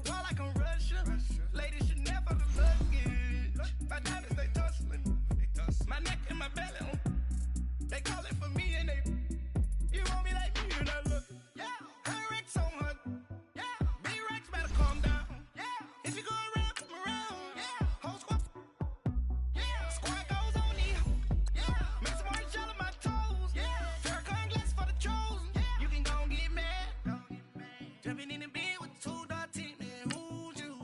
Fly like I'm Russian. Ladies should never the luggage. My diamonds, they tussling. My neck and my belly. They calling for me and they. You want me like me and I look. Yeah. Rex on her. Yeah. B-Rex better calm down. Yeah. If you go around, come around. Yeah. Whole squad. Yeah. Squad goes on me. Yeah. Make some orange gel on my toes. Yeah. Farrakhan glass for the chosen. Yeah. You can go and get mad. Jumping in the bed with 2 dark teeth, man. Who's you?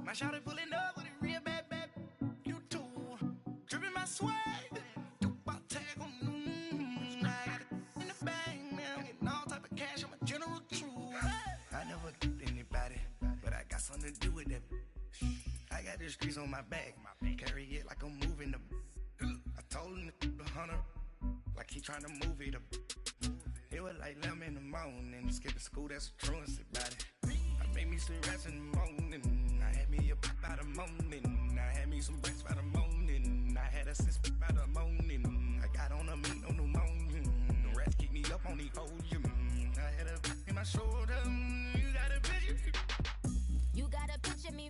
My shawty pulling up with a real bad. You too. Dripping my swag. To do with that. I got the streets on my back. Carry it like I'm moving them. I told him the hunter like he trying to move it up. It was like 11 in the morning. Skipping school, that's a truancy about it. I made me some rest in the morning. I had me a pop by the morning. I had me some bricks by the morning. I had a sis by the morning. I got on a meat on the morning. The rats keep me up on the podium. I had a in my shoulder. You got a vision. You gotta picture me.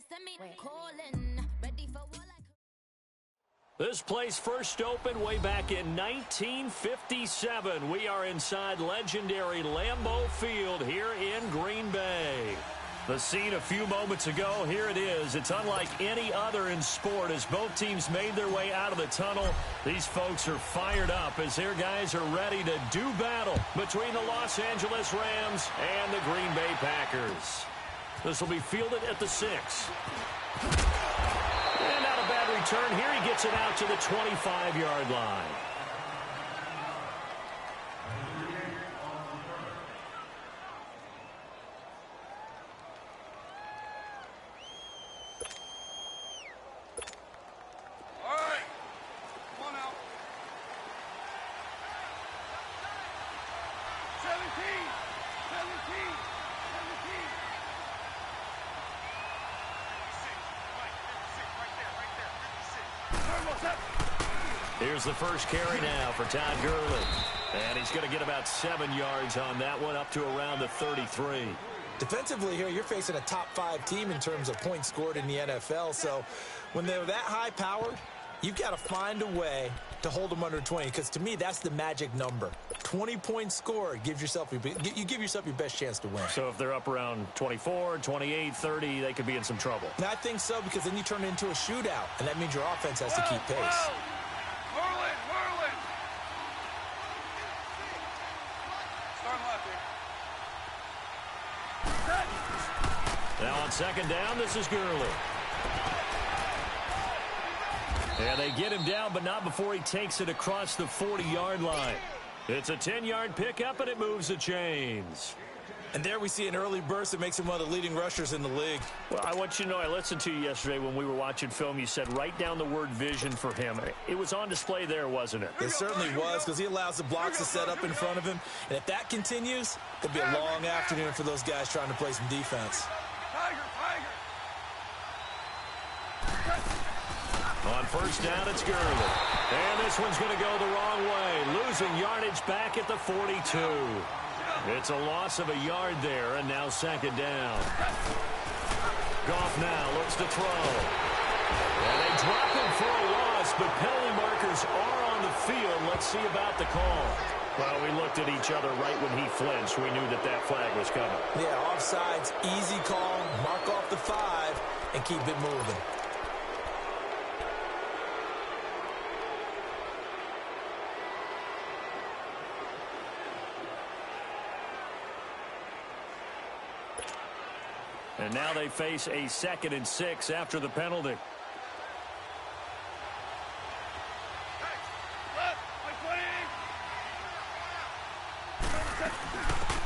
Send me calling. Ready for what I. This place first opened way back in 1957. We are inside legendary Lambeau Field here in Green Bay. The scene a few moments ago, here it is. It's unlike any other in sport as both teams made their way out of the tunnel. These folks are fired up as their guys are ready to do battle between the Los Angeles Rams and the Green Bay Packers. This will be fielded at the 6. And not a bad return here. He gets it out to the 25-yard line. Here's the first carry now for Todd Gurley. And he's going to get about 7 yards on that one, up to around the 33. Defensively here, you're facing a top 5 team in terms of points scored in the NFL. So when they're that high-powered, you've got to find a way to hold them under 20, because to me, that's the magic number. 20 points scored, you give yourself your best chance to win. So if they're up around 24, 28, 30, they could be in some trouble. And I think so, because then you turn it into a shootout, and that means your offense has to keep pace. Whirling. Starting left here. Now on second down, this is Gurley. And they get him down, but not before he takes it across the 40-yard line. It's a 10-yard pickup, and it moves the chains. And there we see an early burst that makes him one of the leading rushers in the league. Well, I want you to know, I listened to you yesterday when we were watching film. You said write down the word vision for him. It was on display there, wasn't it? It certainly was, because he allows the blocks to set up in front of him. And if that continues, it'll be a long afternoon for those guys trying to play some defense. On first down, it's Gurley. And this one's going to go the wrong way. Losing yardage back at the 42. It's a loss of a yard there, and now second down. Goff now looks to throw. And they drop him for a loss, but penalty markers are on the field. Let's see about the call. Well, we looked at each other right when he flinched. We knew that that flag was coming. Yeah, offsides, easy call. Mark off the 5 and keep it moving. And now they face a 2nd and 6 after the penalty.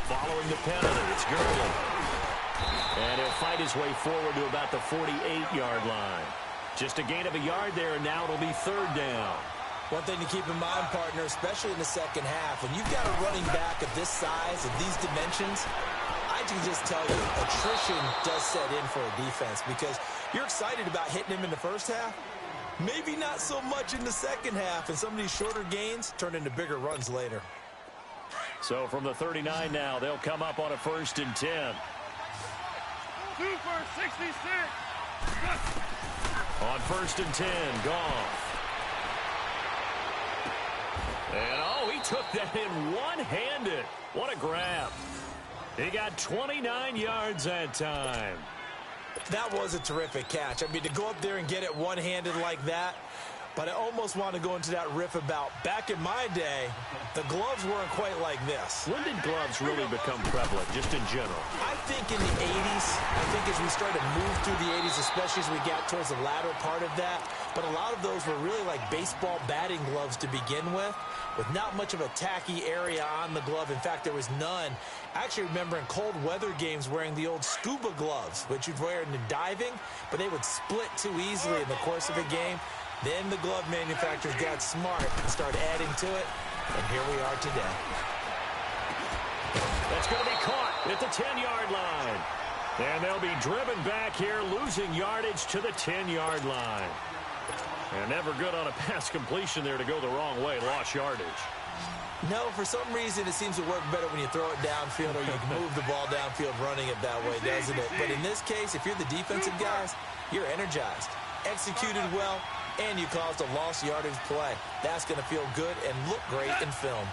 Following the penalty, it's Gurley. And he'll fight his way forward to about the 48-yard line. Just a gain of a yard there, and now it'll be 3rd down. One thing to keep in mind, partner, especially in the second half, when you've got a running back of this size, of these dimensions, I can just tell you, attrition does set in for a defense, because you're excited about hitting him in the first half. Maybe not so much in the second half, and some of these shorter gains turn into bigger runs later. So from the 39 now, they'll come up on a 1st and 10. 2 for 66. On 1st and 10, Goff. And, oh, he took that in one-handed. What a grab. He got 29 yards that time. That was a terrific catch. I mean, to go up there and get it one-handed like that, but I almost want to go into that riff about back in my day, the gloves weren't quite like this. When did gloves really become prevalent, just in general? I think in the 80s. I think as we started to move through the 80s, especially as we got towards the latter part of that. But a lot of those were really like baseball batting gloves to begin with not much of a tacky area on the glove. In fact, there was none. I actually remember in cold weather games wearing the old scuba gloves, which you'd wear in the diving, but they would split too easily in the course of a game. Then the glove manufacturers got smart and started adding to it, and here we are today. That's going to be caught at the 10-yard line. And they'll be driven back here, losing yardage to the 10-yard line. And never good on a pass completion there to go the wrong way, lost yardage. No, for some reason it seems to work better when you throw it downfield or you can move the ball downfield running it that way, doesn't it? But in this case, if you're the defensive guys, you're energized, executed well, and you caused a lost yardage play. That's going to feel good and look great in film.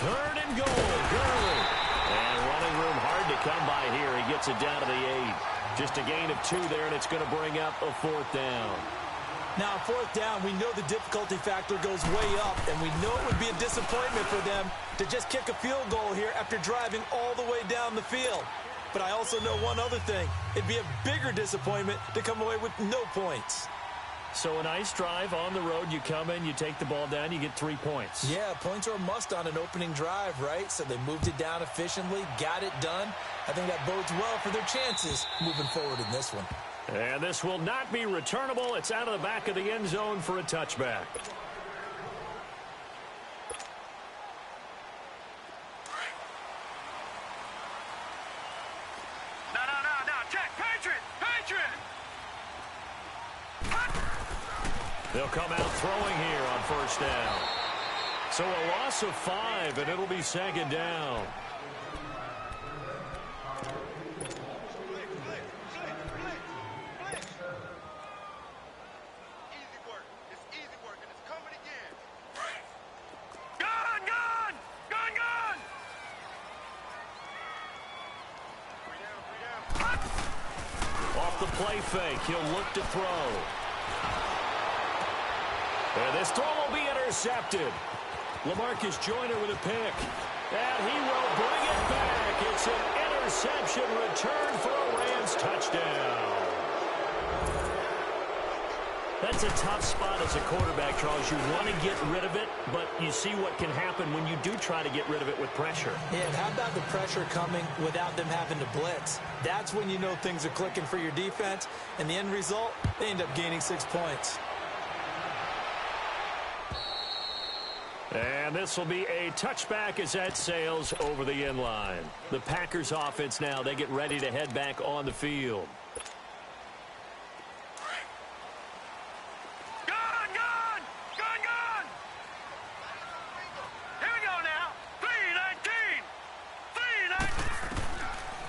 3rd and goal, Gurley. And running room hard to come by here. He gets it down to the 8. Just a gain of 2 there, and it's going to bring up a 4th down. Now, 4th down, we know the difficulty factor goes way up, and we know it would be a disappointment for them to just kick a field goal here after driving all the way down the field. But I also know one other thing. It'd be a bigger disappointment to come away with no points. So a nice drive on the road. You come in, you take the ball down, you get 3 points. Yeah, points are a must on an opening drive, right? So they moved it down efficiently, got it done. I think that bodes well for their chances moving forward in this one. And this will not be returnable. It's out of the back of the end zone for a touchback. No. Check. Patriot. They'll come out throwing here on 1st down. So a loss of 5, and it'll be 2nd down. Off the play fake, he'll look to throw. And this throw will be intercepted. LaMarcus Joyner with a pick. And he will bring it back. It's an interception return for a Rams touchdown. That's a tough spot as a quarterback, Charles. You want to get rid of it, but you see what can happen when you do try to get rid of it with pressure. Yeah, and how about the pressure coming without them having to blitz? That's when you know things are clicking for your defense, and the end result, they end up gaining 6 points. And this will be a touchback as that sails over the end line. The Packers offense now, they get ready to head back on the field.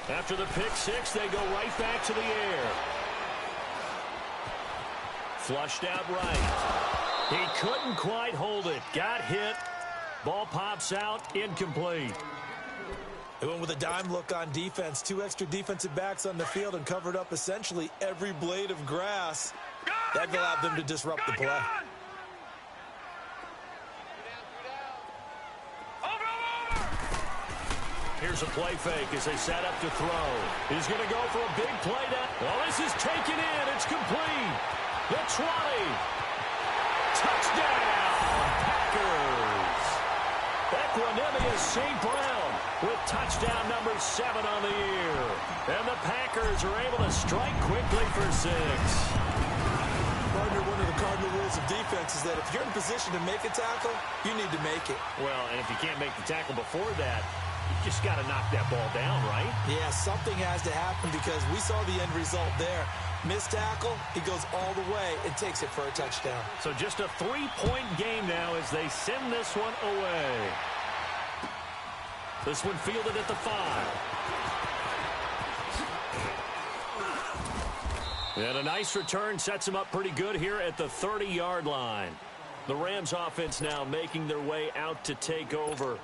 After the pick 6, they go right back to the air. Flushed out right. He couldn't quite hold it. Got hit. Ball pops out. Incomplete. They went with a dime look on defense. 2 extra defensive backs on the field and covered up essentially every blade of grass. That allowed them to disrupt the play. Here's a play fake as they set up to throw. He's going to go for a big play down. Well, this is taken in. It's complete. The 20. Touchdown, Packers. Equanimous St. Brown with touchdown number 7 on the year. And the Packers are able to strike quickly for 6. Partner, one of the cardinal rules of defense is that if you're in position to make a tackle, you need to make it. Well, and if you can't make the tackle before that, you just got to knock that ball down, right? Yeah, something has to happen because we saw the end result there. Missed tackle, he goes all the way and takes it for a touchdown. So just a 3-point game now as they send this one away. This one fielded at the 5. And a nice return sets him up pretty good here at the 30-yard line. The Rams offense now making their way out to take over.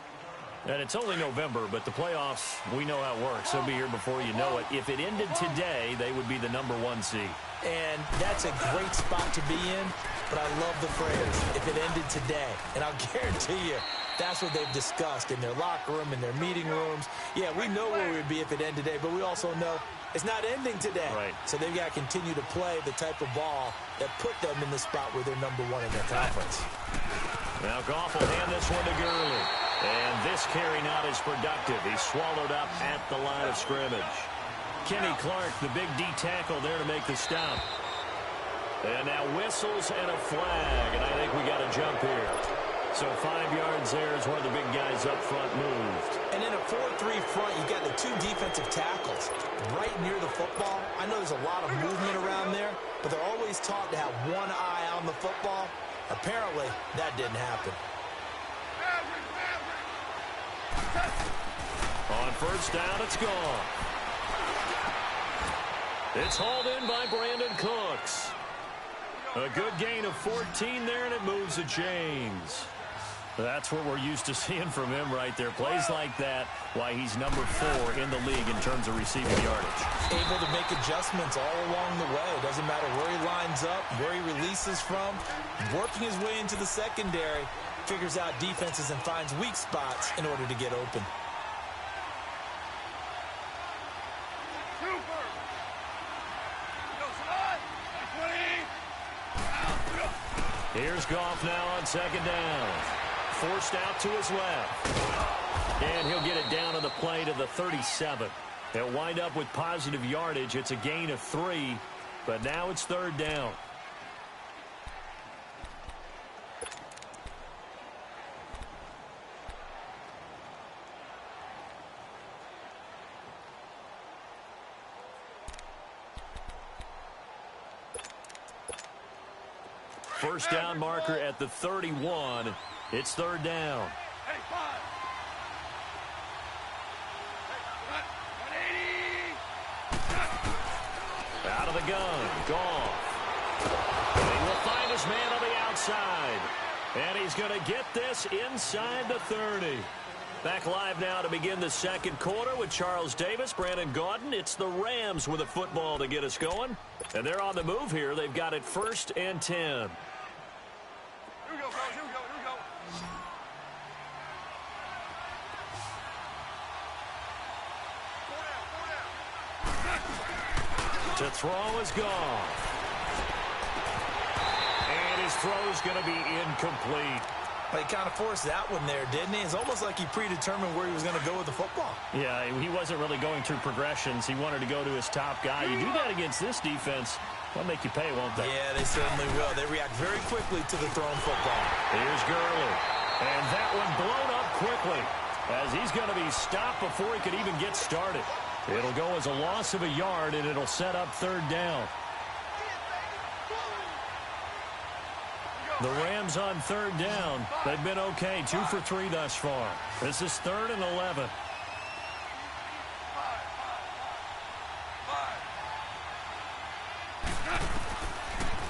And it's only November, but the playoffs, we know how it works. They'll be here before you know it. If it ended today, they would be the #1 seed. And that's a great spot to be in, but I love the phrase, if it ended today. And I'll guarantee you, that's what they've discussed in their locker room, in their meeting rooms. Yeah, we know where we would be if it ended today, but we also know it's not ending today. Right. So they've got to continue to play the type of ball that put them in the spot where they're #1 in their conference. Now Goff will hand this one to Gurley. And this carry not as productive. He's swallowed up at the line of scrimmage. Kenny Clark, the big D tackle there to make the stop. And now whistles and a flag. And I think we got a jump here. So 5 yards there is where the big guys up front moved. And in a 4-3 front, you got the 2 defensive tackles right near the football. I know there's a lot of movement around there, but they're always taught to have one eye on the football. Apparently, that didn't happen. On first down, it's gone. It's hauled in by Brandon Cooks. A good gain of 14 there, and it moves the chains. That's what we're used to seeing from him right there. Plays like that, why he's #4 in the league in terms of receiving yardage. Able to make adjustments all along the way. Doesn't matter where he lines up, where he releases from. Working his way into the secondary, figures out defenses and finds weak spots in order to get open. Here's Goff now on second down. Forced out to his left. And he'll get it down on the play to the 37. He'll wind up with positive yardage. It's a gain of 3, but now it's third down. First down marker at the 31. It's third down. Out of the gun. Goff. He will find his man on the outside. And he's going to get this inside the 30. Back live now to begin the second quarter with Charles Davis, Brandon Gaudin. It's the Rams with a football to get us going. And they're on the move here. They've got it 1st and 10. To throw is Goff. And his throw's going to be incomplete. He kind of forced that one there, didn't he? It's almost like he predetermined where he was going to go with the football. Yeah, he wasn't really going through progressions. He wanted to go to his top guy. You do that against this defense, they'll make you pay, won't they? Yeah, they certainly will. They react very quickly to the thrown football. Here's Gurley. And that one blown up quickly as he's going to be stopped before he could even get started. It'll go as a loss of a yard, and it'll set up third down. The Rams on third down. They've been okay, 2 for 3 thus far. This is 3rd and 11.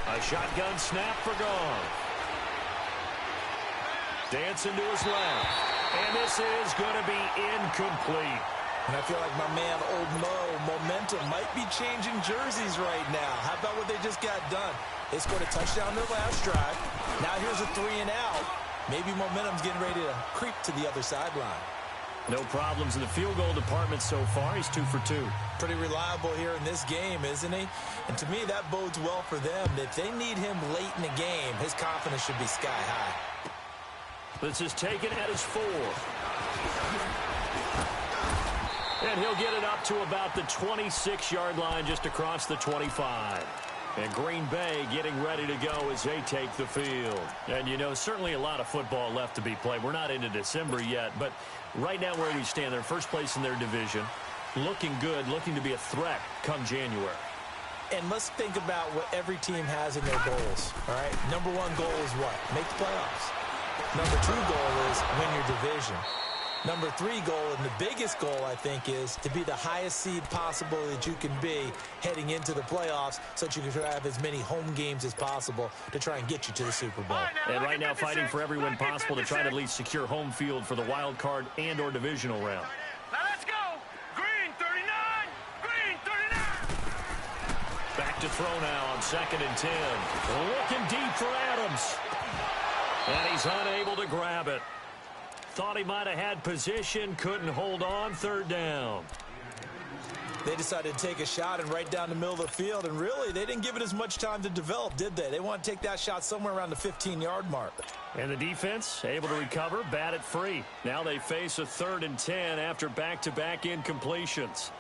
A shotgun snap for Goff. Dancing to his left. And this is going to be incomplete. And I feel like my man, Old Mo, momentum might be changing jerseys right now. How about what they just got done? They scored a touchdown their last drive. Now here's a 3 and out. Maybe momentum's getting ready to creep to the other sideline. No problems in the field goal department so far. He's 2 for 2. Pretty reliable here in this game, isn't he? And to me, that bodes well for them. If they need him late in the game, his confidence should be sky high. This is taken at his 4. And he'll get it up to about the 26-yard line, just across the 25. And Green Bay getting ready to go as they take the field. And, you know, certainly a lot of football left to be played. We're not into December yet, but right now where we stand, they're first place in their division. Looking good, looking to be a threat come January. And let's think about what every team has in their goals, all right? Number 1 goal is what? Make the playoffs. Number 2 goal is win your division. Number 3 goal, and the biggest goal, I think, is to be the highest seed possible that you can be heading into the playoffs so that you can have as many home games as possible to try and get you to the Super Bowl. And right now fighting for every win possible to try to at least secure home field for the wild card and or divisional round. Now let's go. Green 39. Green 39. Back to throw now on 2nd and 10. Looking deep for Adams. And he's unable to grab it. Thought he might have had position, couldn't hold on, 3rd down. They decided to take a shot and right down the middle of the field, and really, they didn't give it as much time to develop, did they? They want to take that shot somewhere around the 15-yard mark. And the defense able to recover, bat it free. Now they face a 3rd and 10 after back-to-back incompletions.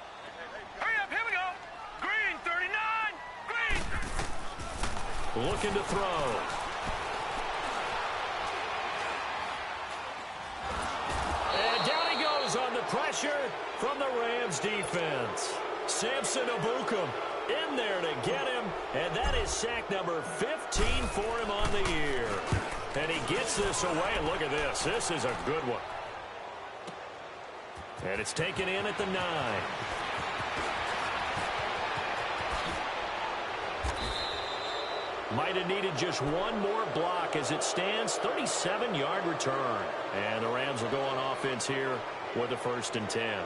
Hurry up, here we go. Green 39. Green. Looking to throw. On the pressure from the Rams defense. Samson Abukum in there to get him, and that is sack number 15 for him on the year. And he gets this away, and look at this. This is a good one. And it's taken in at the 9. Might have needed just one more block as it stands. 37-yard return. And the Rams will go on offense here with the 1st and 10.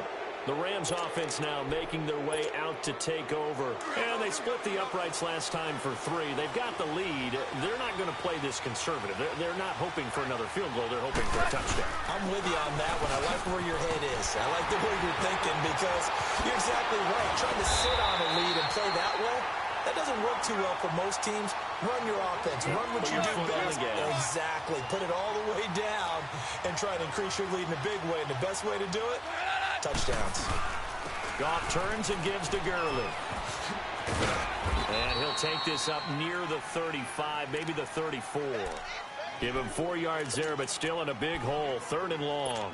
The Rams offense now making their way out to take over. And they split the uprights last time for 3. They've got the lead. They're not going to play this conservative. They're not hoping for another field goal. They're hoping for a touchdown. I'm with you on that one. I like where your head is. I like the way you're thinking because you're exactly right. Trying to sit on a lead and play that way, that doesn't work too well for most teams. Run your offense. Run what you do best. Exactly. Put it all the way down and try to increase your lead in a big way. And the best way to do it, touchdowns. Goff turns and gives to Gurley. And he'll take this up near the 35, maybe the 34. Give him 4 yards there, but still in a big hole. 3rd and long.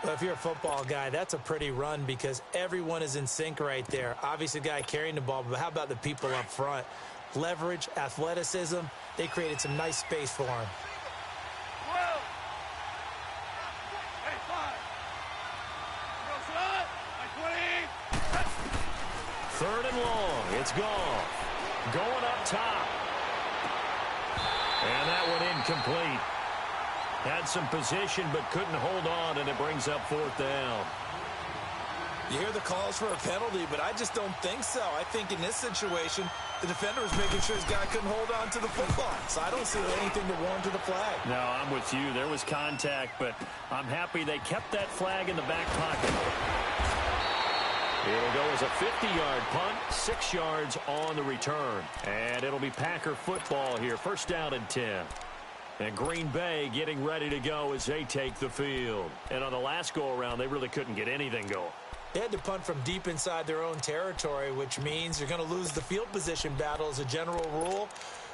Well, if you're a football guy, that's a pretty run because everyone is in sync right there. Obviously, the guy carrying the ball, but how about the people up front? Leverage, athleticism, they created some nice space for him. Whoa. Hey, 5. Go, 20. 3rd and long. It's gone. Going up top. And that one incomplete. Had some position but couldn't hold on, and it brings up 4th down. You hear the calls for a penalty, but I just don't think so. I think in this situation, the defender was making sure his guy couldn't hold on to the football. So I don't see anything to warrant to the flag. No, I'm with you. There was contact, but I'm happy they kept that flag in the back pocket. It'll go as a 50-yard punt, 6 yards on the return. And it'll be Packer football here. 1st down and 10. And Green Bay getting ready to go as they take the field. And on the last go-around, they really couldn't get anything going. They had to punt from deep inside their own territory, which means you're going to lose the field position battle as a general rule.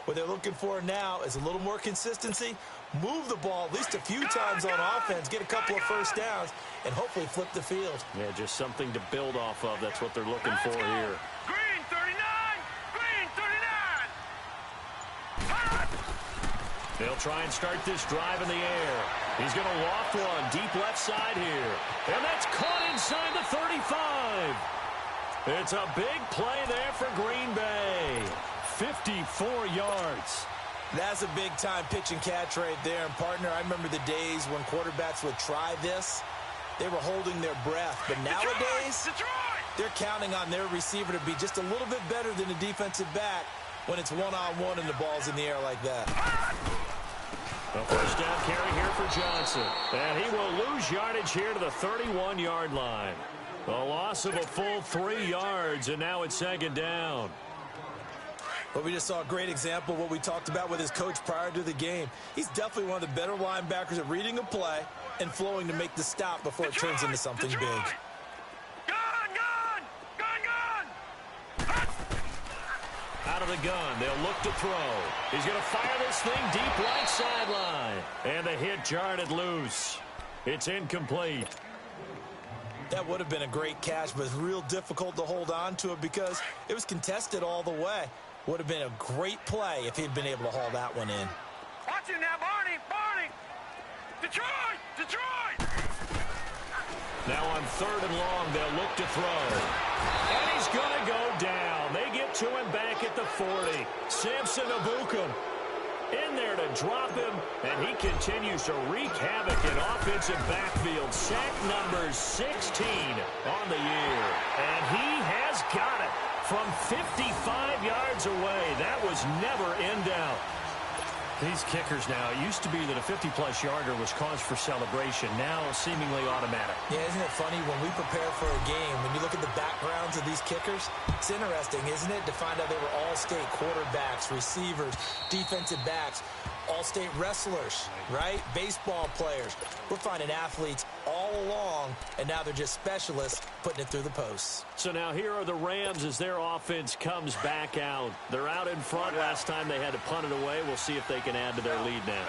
What they're looking for now is a little more consistency, move the ball at least a few times on offense, get a couple of 1st downs, and hopefully flip the field. Yeah, just something to build off of. That's what they're looking for here. Green 39. Green 39. They'll try and start this drive in the air. He's going to loft one deep left side here. And that's caught inside the 35. It's a big play there for Green Bay. 54 yards. That's a big-time pitch and catch right there. And, partner, I remember the days when quarterbacks would try this. They were holding their breath. But nowadays, they're counting on their receiver to be just a little bit better than the defensive back when it's one-on-one and the ball's in the air like that. A 1st down carry here for Johnson. And he will lose yardage here to the 31-yard line. A loss of a full 3 yards, and now it's 2nd down. Well, we just saw a great example of what we talked about with his coach prior to the game. He's definitely one of the better linebackers at reading a play and flowing to make the stop before it turns into something big. Gone! Out of the gun, they'll look to throw. He's going to fire this thing deep right sideline. And the hit jarred it loose. It's incomplete. That would have been a great catch, but it's real difficult to hold on to it because it was contested all the way. Would have been a great play if he'd been able to haul that one in. Watch it now, Barney! Barney! Detroit! Detroit! Now on 3rd and long, they'll look to throw. And he's going to go down. They get to him back at the 40. Samson Abukum in there to drop him, and he continues to wreak havoc in offensive backfield. Sack number 16 on the year. And he has got it from 55 yards away. That was never in doubt. These kickers now, it used to be that a 50-plus yarder was cause for celebration. Now seemingly automatic. Yeah, isn't it funny when we prepare for a game, when you look at the backgrounds of these kickers, it's interesting, isn't it, to find out they were all-state quarterbacks, receivers, defensive backs, all-state wrestlers, right? Baseball players. We're finding athletes all along, and now they're just specialists putting it through the posts. So now here are the Rams as their offense comes back out. They're out in front. Last time they had to punt it away. We'll see if they can add to their lead now.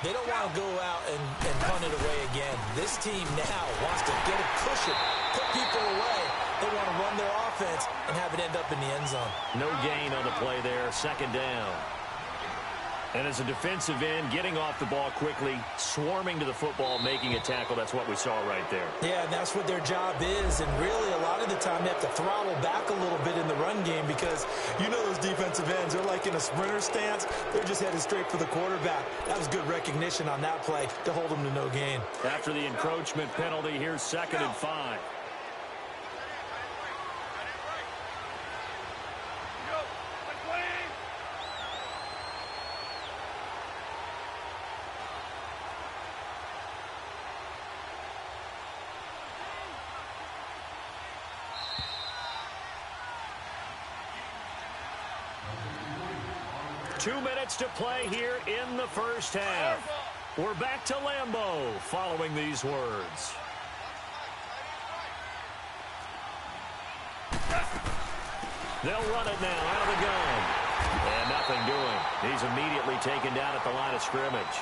They don't want to go out and punt it away again. This team now wants to get a cushion, put people away. They want to run their offense and have it end up in the end zone. No gain on the play there. 2nd down. And as a defensive end, getting off the ball quickly, swarming to the football, making a tackle, that's what we saw right there. Yeah, and that's what their job is. And really, a lot of the time, they have to throttle back a little bit in the run game because you know those defensive ends, they're like in a sprinter stance. They're just headed straight for the quarterback. That was good recognition on that play to hold them to no gain. After the encroachment penalty, here's 2nd and 5. 2 minutes to play here in the first half. We're back to Lambeau following these words. They'll run it now out of the gun. And nothing doing. He's immediately taken down at the line of scrimmage.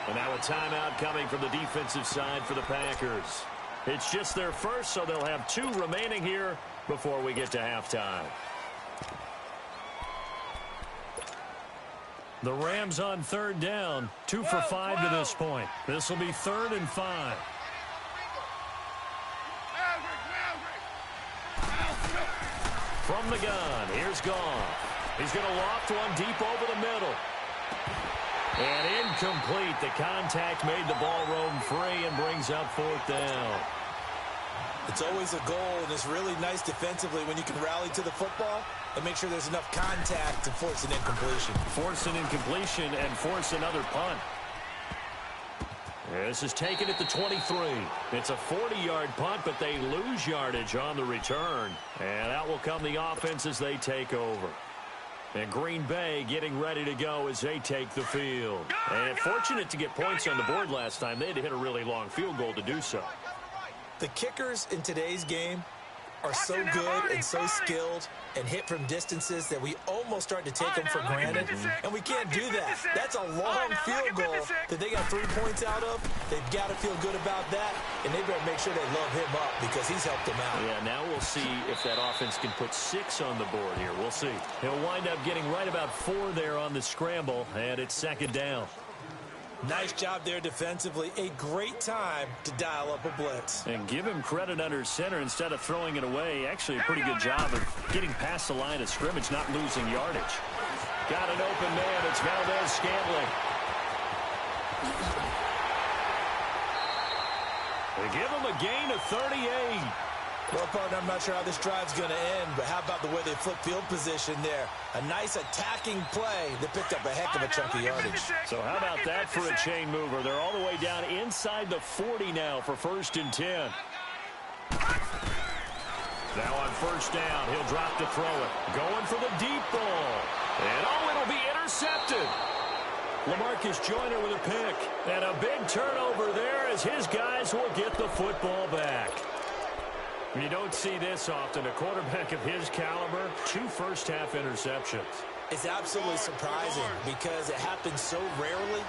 And now a timeout coming from the defensive side for the Packers. It's just their first, so they'll have 2 remaining here before we get to halftime. The Rams on 3rd down, 2 for 5 to this point. This will be 3rd and 5. From the gun, here's Goff. He's going to loft one deep over the middle. And incomplete. The contact made the ball roam free and brings up 4th down. It's always a goal, and it's really nice defensively when you can rally to the football and make sure there's enough contact to force an incompletion. Force an incompletion and force another punt. This is taken at the 23. It's a 40-yard punt, but they lose yardage on the return. And out will come the offense as they take over. And Green Bay getting ready to go as they take the field. And fortunate to get points on the board last time. They had to hit a really long field goal to do so. The kickers in today's game are so good and so skilled and hit from distances that we almost start to take them for granted. And we can't do that. That's a long field goal that they got 3 points out of. They've got to feel good about that, and they better make sure they love him up because he's helped them out. Yeah, now we'll see if that offense can put 6 on the board here. We'll see. He'll wind up getting right about 4 there on the scramble, and it's 2nd down. Nice job there defensively. A great time to dial up a blitz. And give him credit under center instead of throwing it away. Actually a pretty good job of getting past the line of scrimmage, not losing yardage. Got an open man. It's Valdez-Scantling. They give him a gain of 38. Well, partner, I'm not sure how this drive's going to end, but how about the way they flip field position there? A nice attacking play that picked up a heck of a chunk of yardage. So how about that for a chain mover? They're all the way down inside the 40 now for 1st and 10. Now on 1st down, he'll drop to throw it. Going for the deep ball. And it'll be intercepted. LaMarcus Joyner with a pick. And a big turnover there as his guys will get the football back. You don't see this often. A quarterback of his caliber, 2 first-half interceptions. It's absolutely surprising because it happens so rarely.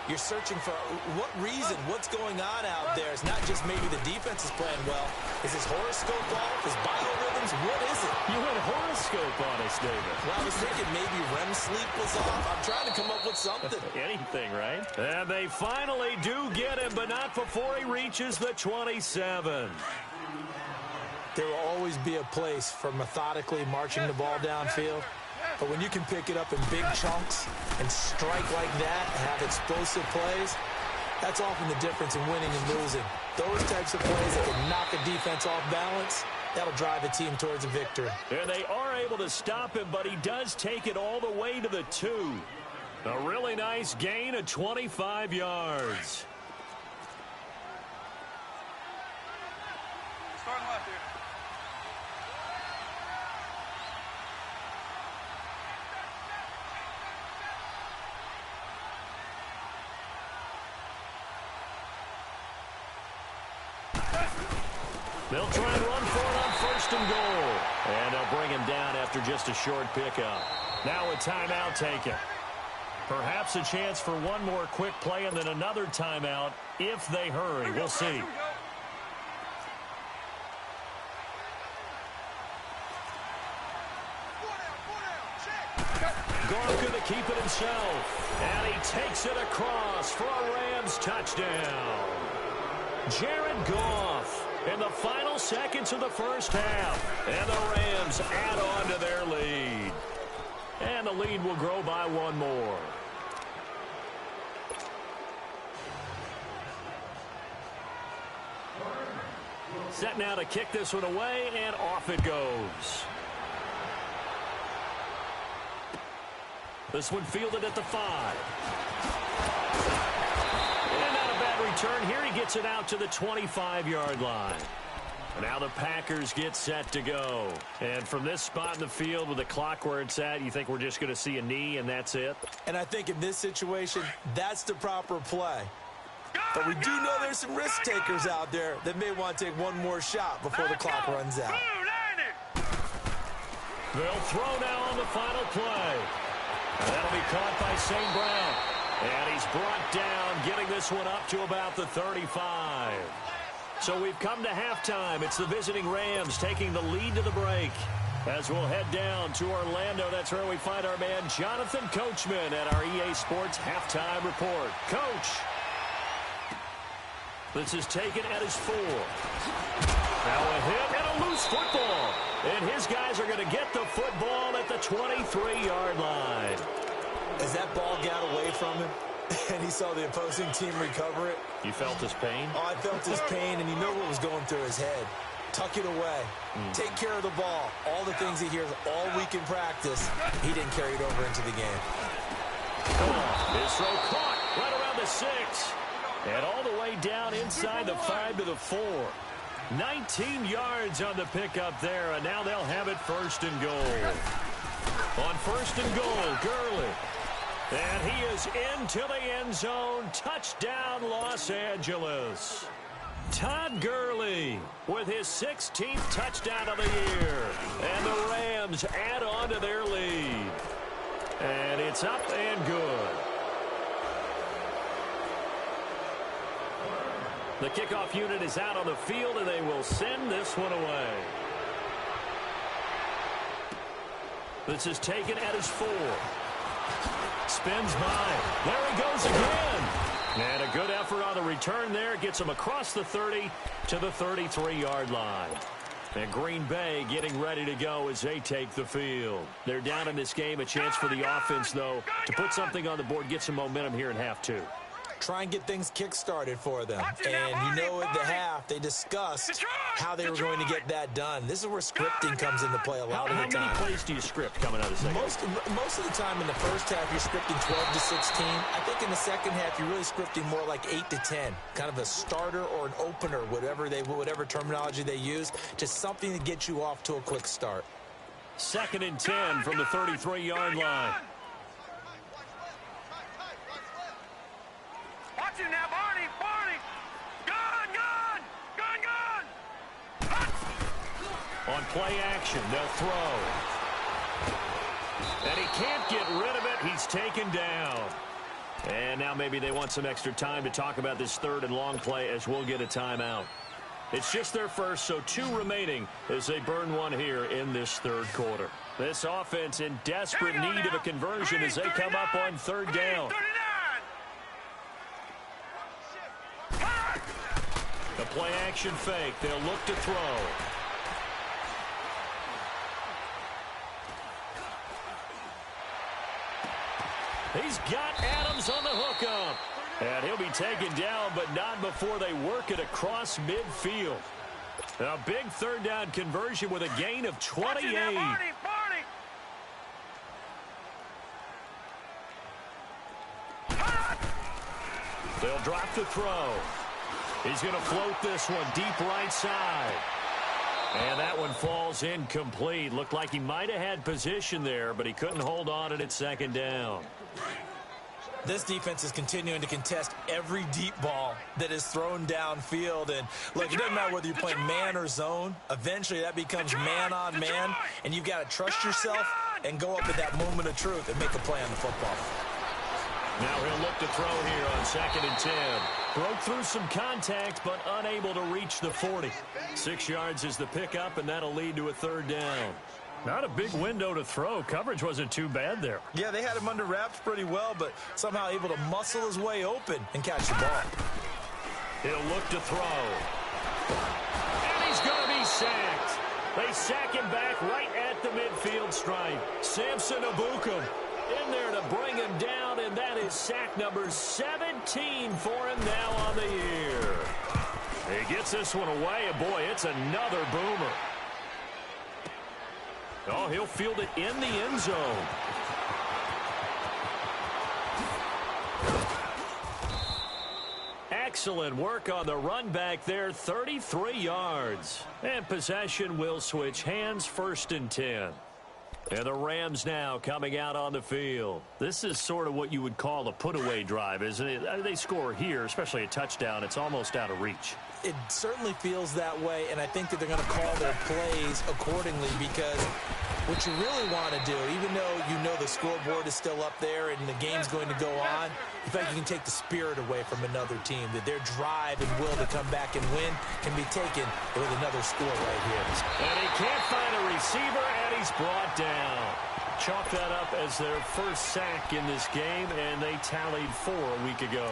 You're searching for what reason, what's going on out there. It's not just maybe the defense is playing well. Is his horoscope off? His biorhythms? What is it? You went horoscope on us, David. Well, I was thinking maybe REM sleep was off. I'm trying to come up with something. Anything, right? And they finally do get him, but not before he reaches the 27. There will always be a place for methodically marching the ball downfield. But when you can pick it up in big chunks and strike like that, have explosive plays, that's often the difference in winning and losing. Those types of plays that can knock a defense off balance, that'll drive a team towards a victory. And they are able to stop him, but he does take it all the way to the 2. A really nice gain of 25 yards. Starting left here. They'll try and run for it on 1st and goal. And they'll bring him down after just a short pickup. Now a timeout taken. Perhaps a chance for one more quick play and then another timeout if they hurry. We'll see. Goff going to keep it himself. And he takes it across for a Rams touchdown. Jared Goff in the final seconds of the first half. And the Rams add on to their lead. And the lead will grow by one more. Set now to kick this one away, and off it goes. This one fielded at the 5. And not a bad return here. He gets it out to the 25-yard line. Now the Packers get set to go. And from this spot in the field with the clock where it's at, you think we're just going to see a knee and that's it? And I think in this situation, that's the proper play. But we do know there's some risk takers out there that may want to take one more shot before the clock runs out. They'll throw now on the final play. And that'll be caught by St. Brown. And he's brought down, getting this one up to about the 35. So we've come to halftime. It's the visiting Rams taking the lead to the break. As we'll head down to Orlando, that's where we find our man Jonathan Coachman at our EA Sports Halftime Report. Coach. This is taken at his 4. Now a hit and a loose football. And his guys are going to get the football at the 23-yard line. As that ball got away from him, and he saw the opposing team recover it. You felt his pain? Oh, I felt his pain, and you know what was going through his head. Tuck it away. Take care of the ball. All the things he hears all week in practice, he didn't carry it over into the game. His throw caught right around the 6. And all the way down inside the 5 to the 4. 19 yards on the pickup there, and now they'll have it 1st and goal. On 1st and goal, Gurley. And he is into the end zone. Touchdown, Los Angeles. Todd Gurley with his 16th touchdown of the year. And the Rams add on to their lead. And it's up and good. The kickoff unit is out on the field, and they will send this one away. This is taken at his 4. Spins by. There he goes again. And a good effort on the return there. Gets him across the 30 to the 33-yard line. And Green Bay getting ready to go as they take the field. They're down in this game. A chance for the offense, though, to put something on the board, get some momentum here in half 2. Try and get things kick-started for them. And you know at the half, they discussed how they were going to get that done. This is where scripting comes into play a lot of the time. How many plays do you script coming out of the second? Most of the time in the first half, you're scripting 12 to 16. I think in the second half, you're really scripting more like 8 to 10. Kind of a starter or an opener, whatever terminology they use, just something to get you off to a quick start. 2nd and 10 from the 33-yard line. Watch it now, Barney! Barney! Gun! On play action, they'll throw. And he can't get rid of it. He's taken down. And now maybe they want some extra time to talk about this 3rd and long play as we'll get a timeout. It's just their first, so 2 remaining as they burn one here in this third quarter. This offense in desperate need of a conversion as they come up on third down. The play action fake. They'll look to throw. He's got Adams on the hookup. And he'll be taken down, but not before they work it across midfield. A big third down conversion with a gain of 28. They'll drop the throw. He's going to float this one deep right side. And that one falls incomplete. Looked like he might have had position there, but he couldn't hold on at second down. This defense is continuing to contest every deep ball that is thrown downfield. And, look, it doesn't matter whether you're playing man or zone. Eventually, that becomes man-on-man, and you've got to trust yourself and go up at that moment of truth and make a play on the football. Now he'll look to throw here on 2nd and 10. Broke through some contact, but unable to reach the 40. 6 yards is the pickup, and that'll lead to a third down. Not a big window to throw. Coverage wasn't too bad there. Yeah, they had him under wraps pretty well, but somehow able to muscle his way open and catch the ball. He'll look to throw. And he's going to be sacked. They sack him back right at the midfield stripe. Samson Abukum in there to bring him down, and that is sack number 17 for him now on the year. He gets this one away, and boy, it's another boomer. Oh, he'll field it in the end zone. Excellent work on the run back there, 33 yards. And possession will switch hands, 1st and 10. And the Rams now coming out on the field. This is sort of what you would call a put-away drive, isn't it? They score here, especially a touchdown. It's almost out of reach. It certainly feels that way, and I think that they're going to call their plays accordingly because what you really want to do, even though you know the scoreboard is still up there and the game's going to go on, in fact, you can take the spirit away from another team, that their drive and will to come back and win can be taken with another score right here. And he can't find a receiver, and he's brought down. Chalk that up as their first sack in this game, and they tallied 4 a week ago.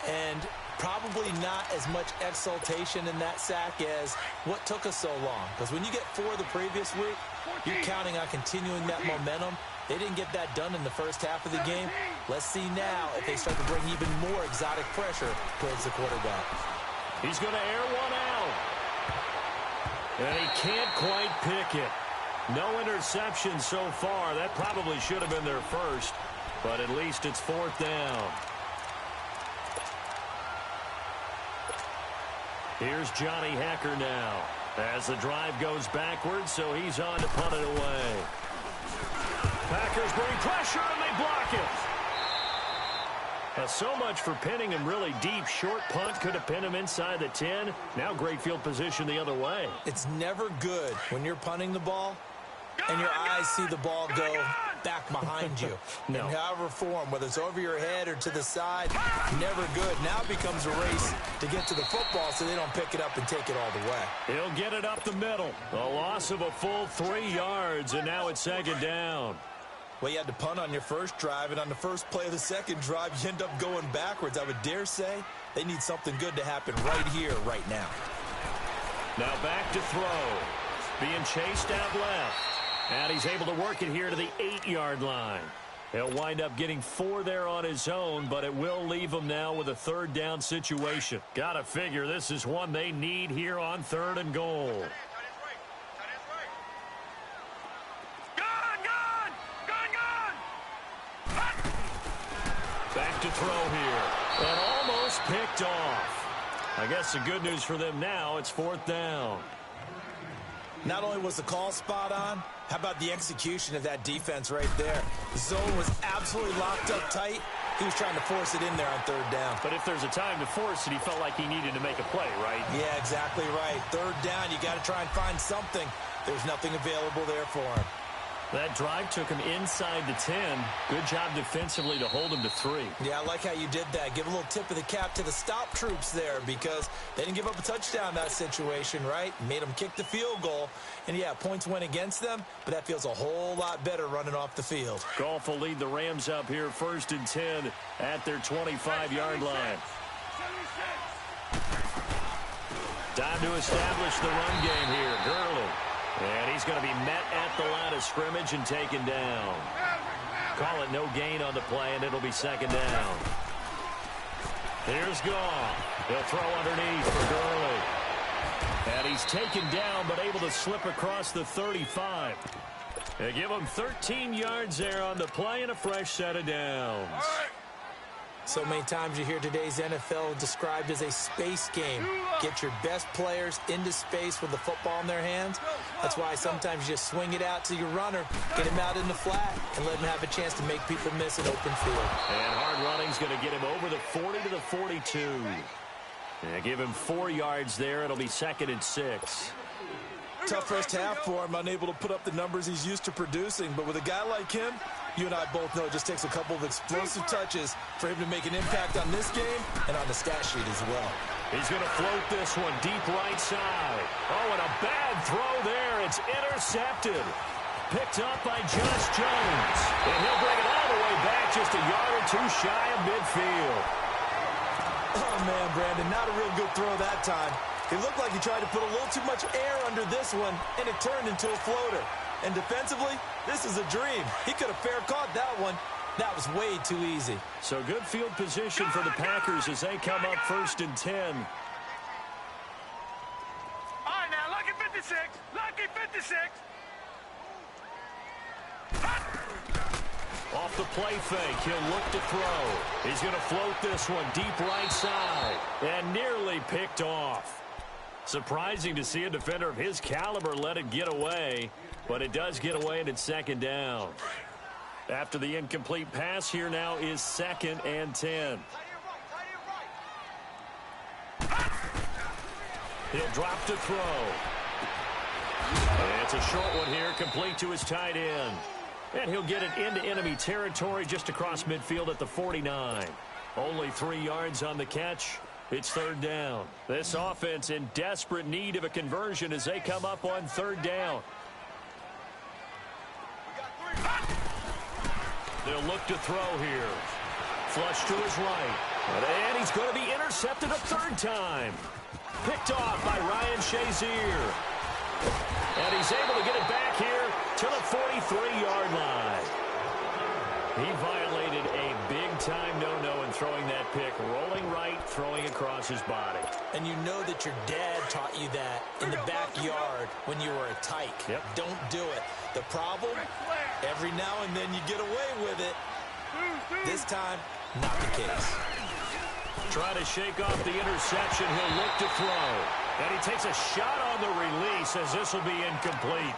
And probably not as much exultation in that sack as what took us so long. Because when you get 4 the previous week, you're counting on continuing that momentum. They didn't get that done in the first half of the game. Let's see now if they start to bring even more exotic pressure towards the quarterback. He's going to air one out. And he can't quite pick it. No interception so far. That probably should have been their first. But at least it's 4th down. Here's Johnny Hacker now as the drive goes backwards, so he's on to punt it away. Packers bring pressure, and they block it. So much for pinning him really deep. Short punt could have pinned him inside the 10. Now great field position the other way. It's never good when you're punting the ball and your eyes see the ball go back behind you. No. In however form, whether it's over your head or to the side, never good. Now it becomes a race to get to the football so they don't pick it up and take it all the way. He'll get it up the middle. A loss of a full 3 yards, and now it's 2nd down. Well, you had to punt on your first drive, and on the first play of the second drive, you end up going backwards. I would dare say they need something good to happen right here, right now. Now back to throw. Being chased out left. And he's able to work it here to the 8-yard line. He'll wind up getting 4 there on his own, but it will leave him now with a 3rd down situation. Gotta figure this is one they need here on 3rd and goal. Back to throw here. And almost picked off. I guess the good news for them now, it's 4th down. Not only was the call spot on, how about the execution of that defense right there? The zone was absolutely locked up tight. He was trying to force it in there on 3rd down. But if there's a time to force it, he felt like he needed to make a play, right? Yeah, exactly right. 3rd down, you got to try and find something. There's nothing available there for him. That drive took him inside the 10. Good job defensively to hold him to 3. Yeah, I like how you did that. Give a little tip of the cap to the stop troops there because they didn't give up a touchdown in that situation, right? Made them kick the field goal. And, yeah, points went against them, but that feels a whole lot better running off the field. Goff will lead the Rams up here 1st and 10 at their 25-yard line. Time to establish the run game here. Gurley. And he's going to be met at the line of scrimmage and taken down. Call it no gain on the play, and it'll be 2nd down. Here's Goff. He'll throw underneath for Gurley. And he's taken down, but able to slip across the 35. They give him 13 yards there on the play and a fresh set of downs. So many times you hear today's NFL described as a space game. Get your best players into space with the football in their hands. That's why sometimes you just swing it out to your runner, get him out in the flat, and let him have a chance to make people miss an open field. And hard running's going to get him over the 40 to the 42. And give him 4 yards there. It'll be 2nd and 6. Tough first half for him, unable to put up the numbers he's used to producing. But with a guy like him, you and I both know it just takes a couple of explosive touches for him to make an impact on this game and on the stat sheet as well. He's going to float this one deep right side. Oh, and a bad throw there. It's intercepted. Picked up by Josh Jones. And he'll bring it all the way back just a yard or 2 shy of midfield. Oh, man, Brandon, not a real good throw that time. It looked like he tried to put a little too much air under this one, and it turned into a floater. And defensively, this is a dream. He could have fair caught that one. That was way too easy. So good field position for the Packers as they come up 1st and 10. All right, now, lucky 56. Lucky 56. Off the play fake, he'll look to throw. He's going to float this one deep right side and nearly picked off. Surprising to see a defender of his caliber let it get away, but it does get away and it's 2nd down. After the incomplete pass, here now is 2nd and 10. He'll drop to throw. And it's a short one here, complete to his tight end. And he'll get it into enemy territory just across midfield at the 49. Only 3 yards on the catch. It's 3rd down. This offense in desperate need of a conversion as they come up on 3rd down. They'll look to throw here. Flush to his right. And he's going to be intercepted a 3rd time. Picked off by Ryan Shazier. And he's able to get it back here to the 43-yard line. He violated a big-time no-no in throwing that pick. Rolling right, throwing across his body. And you know that your dad taught you that in the backyard when you were a tyke. Yep. Don't do it. The problem, every now and then you get away with it. This time, not the case. Try to shake off the interception. He'll look to throw. And he takes a shot on the release as this will be incomplete.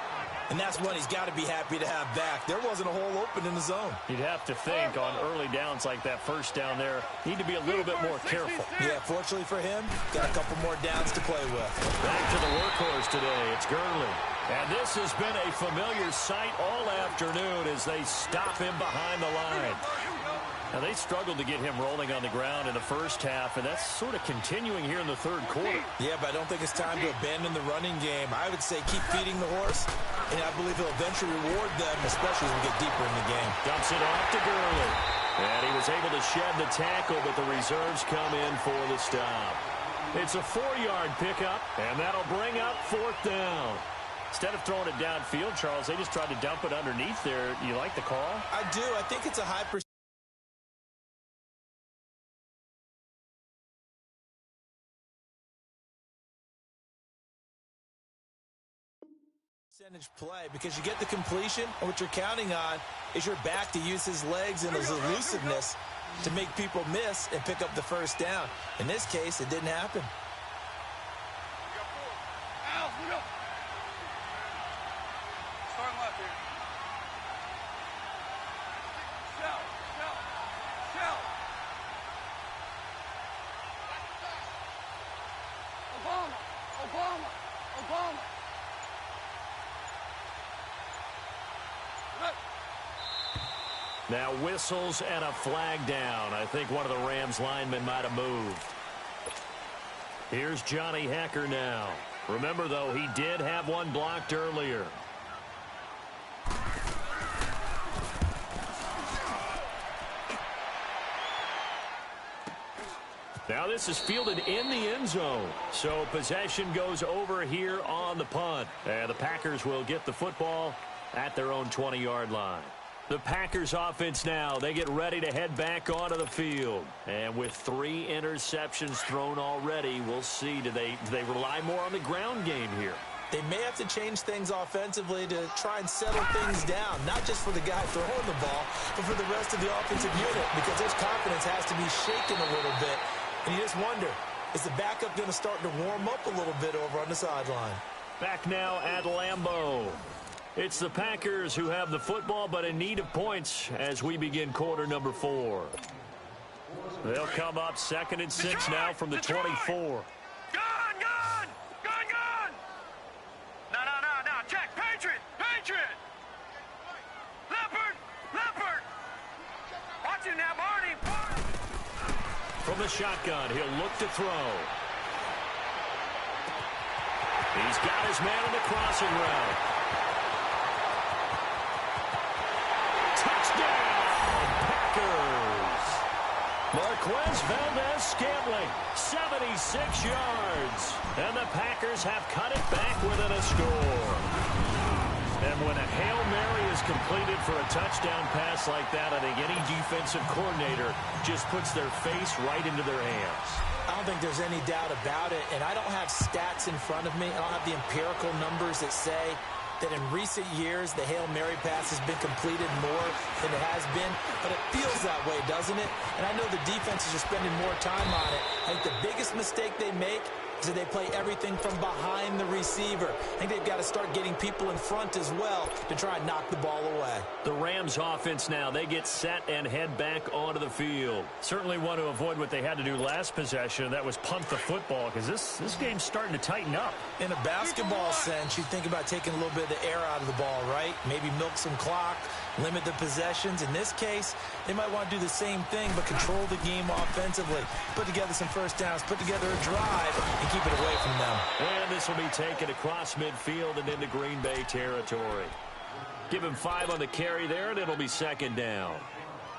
And that's one he's got to be happy to have back. There wasn't a hole open in the zone. You'd have to think on early downs like that first down there, need to be a little bit more careful. Yeah, fortunately for him, got a couple more downs to play with. Back to the workhorse today. It's Gurley. And this has been a familiar sight all afternoon as they stop him behind the line. Now, they struggled to get him rolling on the ground in the first half, and that's sort of continuing here in the 3rd quarter. Yeah, but I don't think it's time to abandon the running game. I would say keep feeding the horse, and I believe he'll eventually reward them, especially as we get deeper in the game. Dumps it off to Gurley. And he was able to shed the tackle, but the reserves come in for the stop. It's a 4-yard pickup, and that'll bring up 4th down. Instead of throwing it downfield, Charles, they just tried to dump it underneath there. You like the call? I do. I think it's a high percentage play because you get the completion, and what you're counting on is your back to use his legs and his elusiveness to make people miss and pick up the 1st down. In this case, it didn't happen. Now whistles and a flag down. I think one of the Rams linemen might have moved. Here's Johnny Hekker now. Remember, though, he did have one blocked earlier. Now this is fielded in the end zone. So possession goes over here on the punt. And the Packers will get the football at their own 20-yard line. The Packers offense now, they get ready to head back onto the field. And with 3 interceptions thrown already, we'll see, do they rely more on the ground game here? They may have to change things offensively to try and settle things down, not just for the guy throwing the ball, but for the rest of the offensive unit, because his confidence has to be shaken a little bit. And you just wonder, is the backup going to start to warm up a little bit over on the sideline? Back now at Lambeau. It's the Packers who have the football, but in need of points as we begin quarter number 4. They'll come up 2nd and 6 now from the 24. Gun! No, check, Patriot! Leopard! Watch it now, Barney! From the shotgun, he'll look to throw. He's got his man in the crossing route. Touchdown, Packers! Marquez Valdez-Scantling, 76 yards. And the Packers have cut it back within a score. And when a Hail Mary is completed for a touchdown pass like that, I think any defensive coordinator just puts their face right into their hands. I don't think there's any doubt about it, and I don't have stats in front of me. I don't have the empirical numbers that say that in recent years the Hail Mary pass has been completed more than it has been, but it feels that way, doesn't it? And I know the defenses are spending more time on it. I think the biggest mistake they make is that they play everything from behind the receiver. I think they've got to start getting people in front as well to try and knock the ball away. The Rams offense now, they get set and head back onto the field. Certainly want to avoid what they had to do last possession, that was punt the football, because this game's starting to tighten up. In a basketball sense, you think about taking a little bit of the air out of the ball, right? Maybe milk some clock, limit the possessions. In this case, they might want to do the same thing, but control the game offensively. Put together some first downs, put together a drive, and keep it away from them. And this will be taken across midfield and into Green Bay territory. Give him 5 on the carry there, and it'll be 2nd down.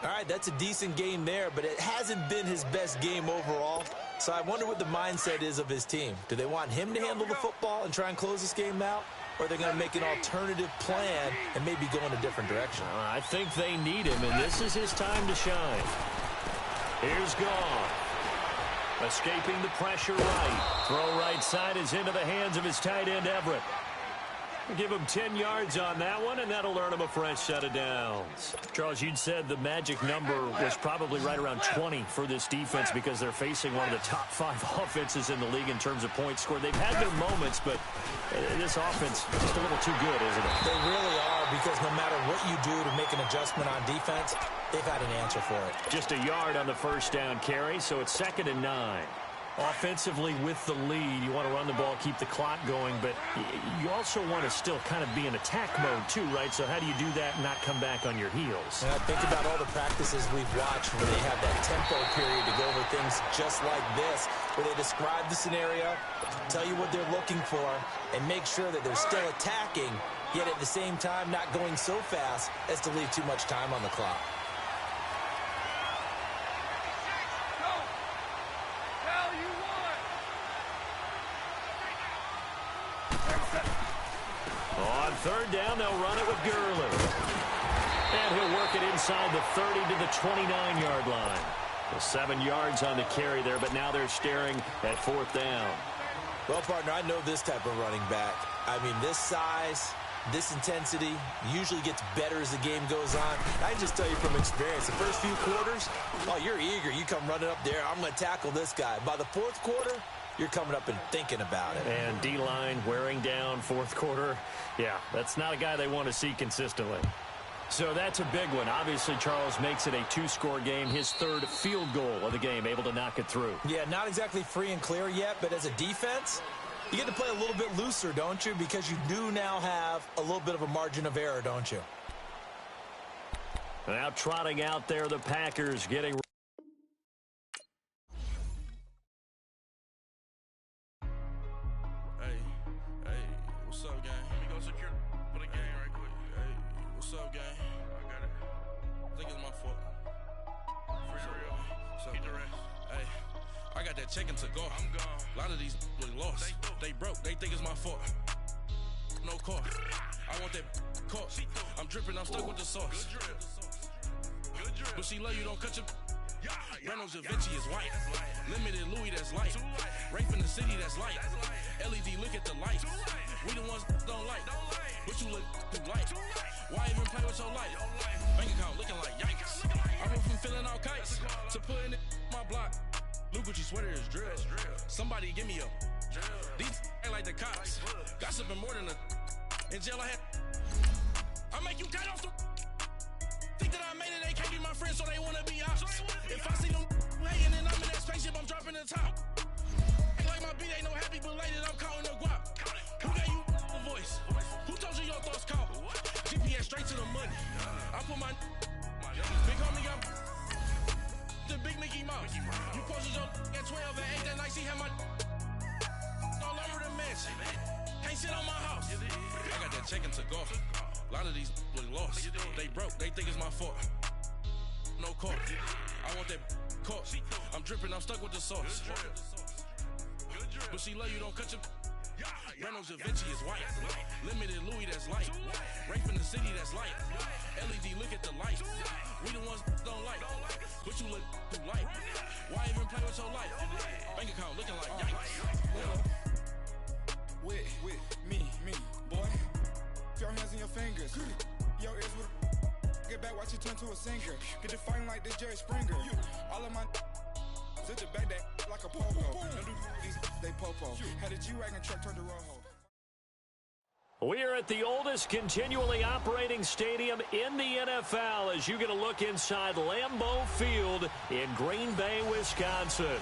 All right, that's a decent game there, but it hasn't been his best game overall. So I wonder what the mindset is of his team. Do they want him to handle the football and try and close this game out? Or are they going to make an alternative plan and maybe go in a different direction? I think they need him, and this is his time to shine. Here's Goff. Escaping the pressure right. Throw right side is into the hands of his tight end, Everett. Give him 10 yards on that one, and that'll earn him a fresh set of downs. Charles, you'd said the magic number was probably right around 20 for this defense because they're facing one of the top 5 offenses in the league in terms of points scored. They've had their moments, but this offense is just a little too good, isn't it? They really are, because no matter what you do to make an adjustment on defense, they've had an answer for it. Just a yard on the first down carry, so it's 2nd and 9. Offensively with the lead, you want to run the ball, keep the clock going, but you also want to still kind of be in attack mode too, right? So how do you do that and not come back on your heels? And I think about all the practices we've watched where they have that tempo period to go over things just like this, where they describe the scenario, tell you what they're looking for, and make sure that they're still attacking, yet at the same time not going so fast as to leave too much time on the clock. On 3rd down, they'll run it with Gurley. And he'll work it inside the 30 to the 29-yard line. 7 yards on the carry there, but now they're staring at 4th down. Well, partner, I know this type of running back. I mean, this size, this intensity usually gets better as the game goes on. I can just tell you from experience, the first few quarters, oh, you're eager. You come running up there, I'm going to tackle this guy. By the 4th quarter, you're coming up and thinking about it. And D-line wearing down 4th quarter. Yeah, that's not a guy they want to see consistently. So that's a big one. Obviously, Charles makes it a 2-score game. His 3rd field goal of the game, able to knock it through. Yeah, not exactly free and clear yet, but as a defense, you get to play a little bit looser, don't you? Because you do now have a little bit of a margin of error, don't you? Now trotting out there, the Packers getting... What's up, gang? Let me go secure for the game right quick. Hey, what's up, gang? I got it. I think it's my fault. For real. What's up, hey, I got that chicken to go. I'm gone. A lot of these look lost. They broke. They think it's my fault. No car. I want that caught. I'm dripping. I'm stuck with the sauce. Good drip. But she love you. Don't cut your... Reynolds Da Vinci is white. Limited Louis, that's light. Rape in the city, that's light. LED, look at the lights. We the ones don't like. But you look too light. Why even play with your life? Bank account looking like yikes. I went from filling out kites to putting it in my block. Look what you sweater is drill. Somebody give me a... These ain't like the cops. Gossiping more than a... In jail I had... I make you cut off the... Think that I made it, they can't be my friends, so they wanna be out. If I see them hating and I'm in that spaceship, I'm dropping the top. Ain't like my beat ain't no happy belated, I'm counting the guap. Who gave you a voice? Who told you your thoughts count? GPS straight to the money. I put my big homie up the big Mickey Mouse. You posted your at 12 and 8 that night, she had my all over the mansion. Can't sit on my house. I got that chicken to go. A lot of these look lost. They broke. They think it's my fault. No car. I want that caught. I'm dripping. I'm stuck with the sauce. But she love you. Don't cut your... Reynolds Da Vinci is white. Limited Louis, that's light. Rape in the city, that's light. LED, look at the lights. We the ones don't like. But you look too light. Why even play with your life? Bank account looking like yikes. With me, boy. Your hands in your fingers. Your ears with get back, watch it turn to a singer. Get the fighting like this Jerry Springer. All of my sit the back that like a pogo. Don't do these, they popo. Had a G-Wagon truck turned to Rojo. We are at the oldest continually operating stadium in the NFL as you get a look inside Lambeau Field in Green Bay, Wisconsin.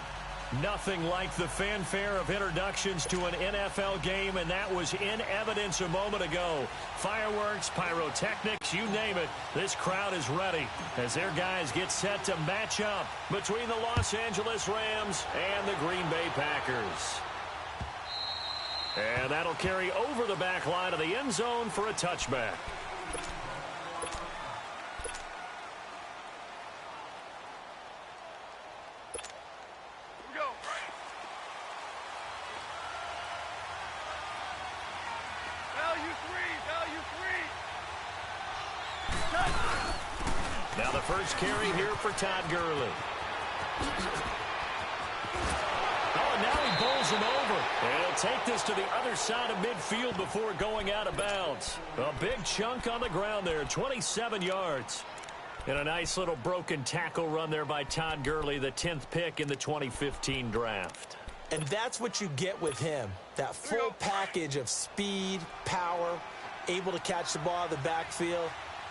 Nothing like the fanfare of introductions to an NFL game, and that was in evidence a moment ago. Fireworks, pyrotechnics, you name it. This crowd is ready as their guys get set to match up between the Los Angeles Rams and the Green Bay Packers. And that'll carry over the back line of the end zone for a touchback. Now the first carry here for Todd Gurley. Oh, and now he bowls him over. And he'll take this to the other side of midfield before going out of bounds. A big chunk on the ground there, 27 yards. And a nice little broken tackle run there by Todd Gurley, the 10th pick in the 2015 draft. And that's what you get with him, that full package of speed, power, able to catch the ball in the backfield.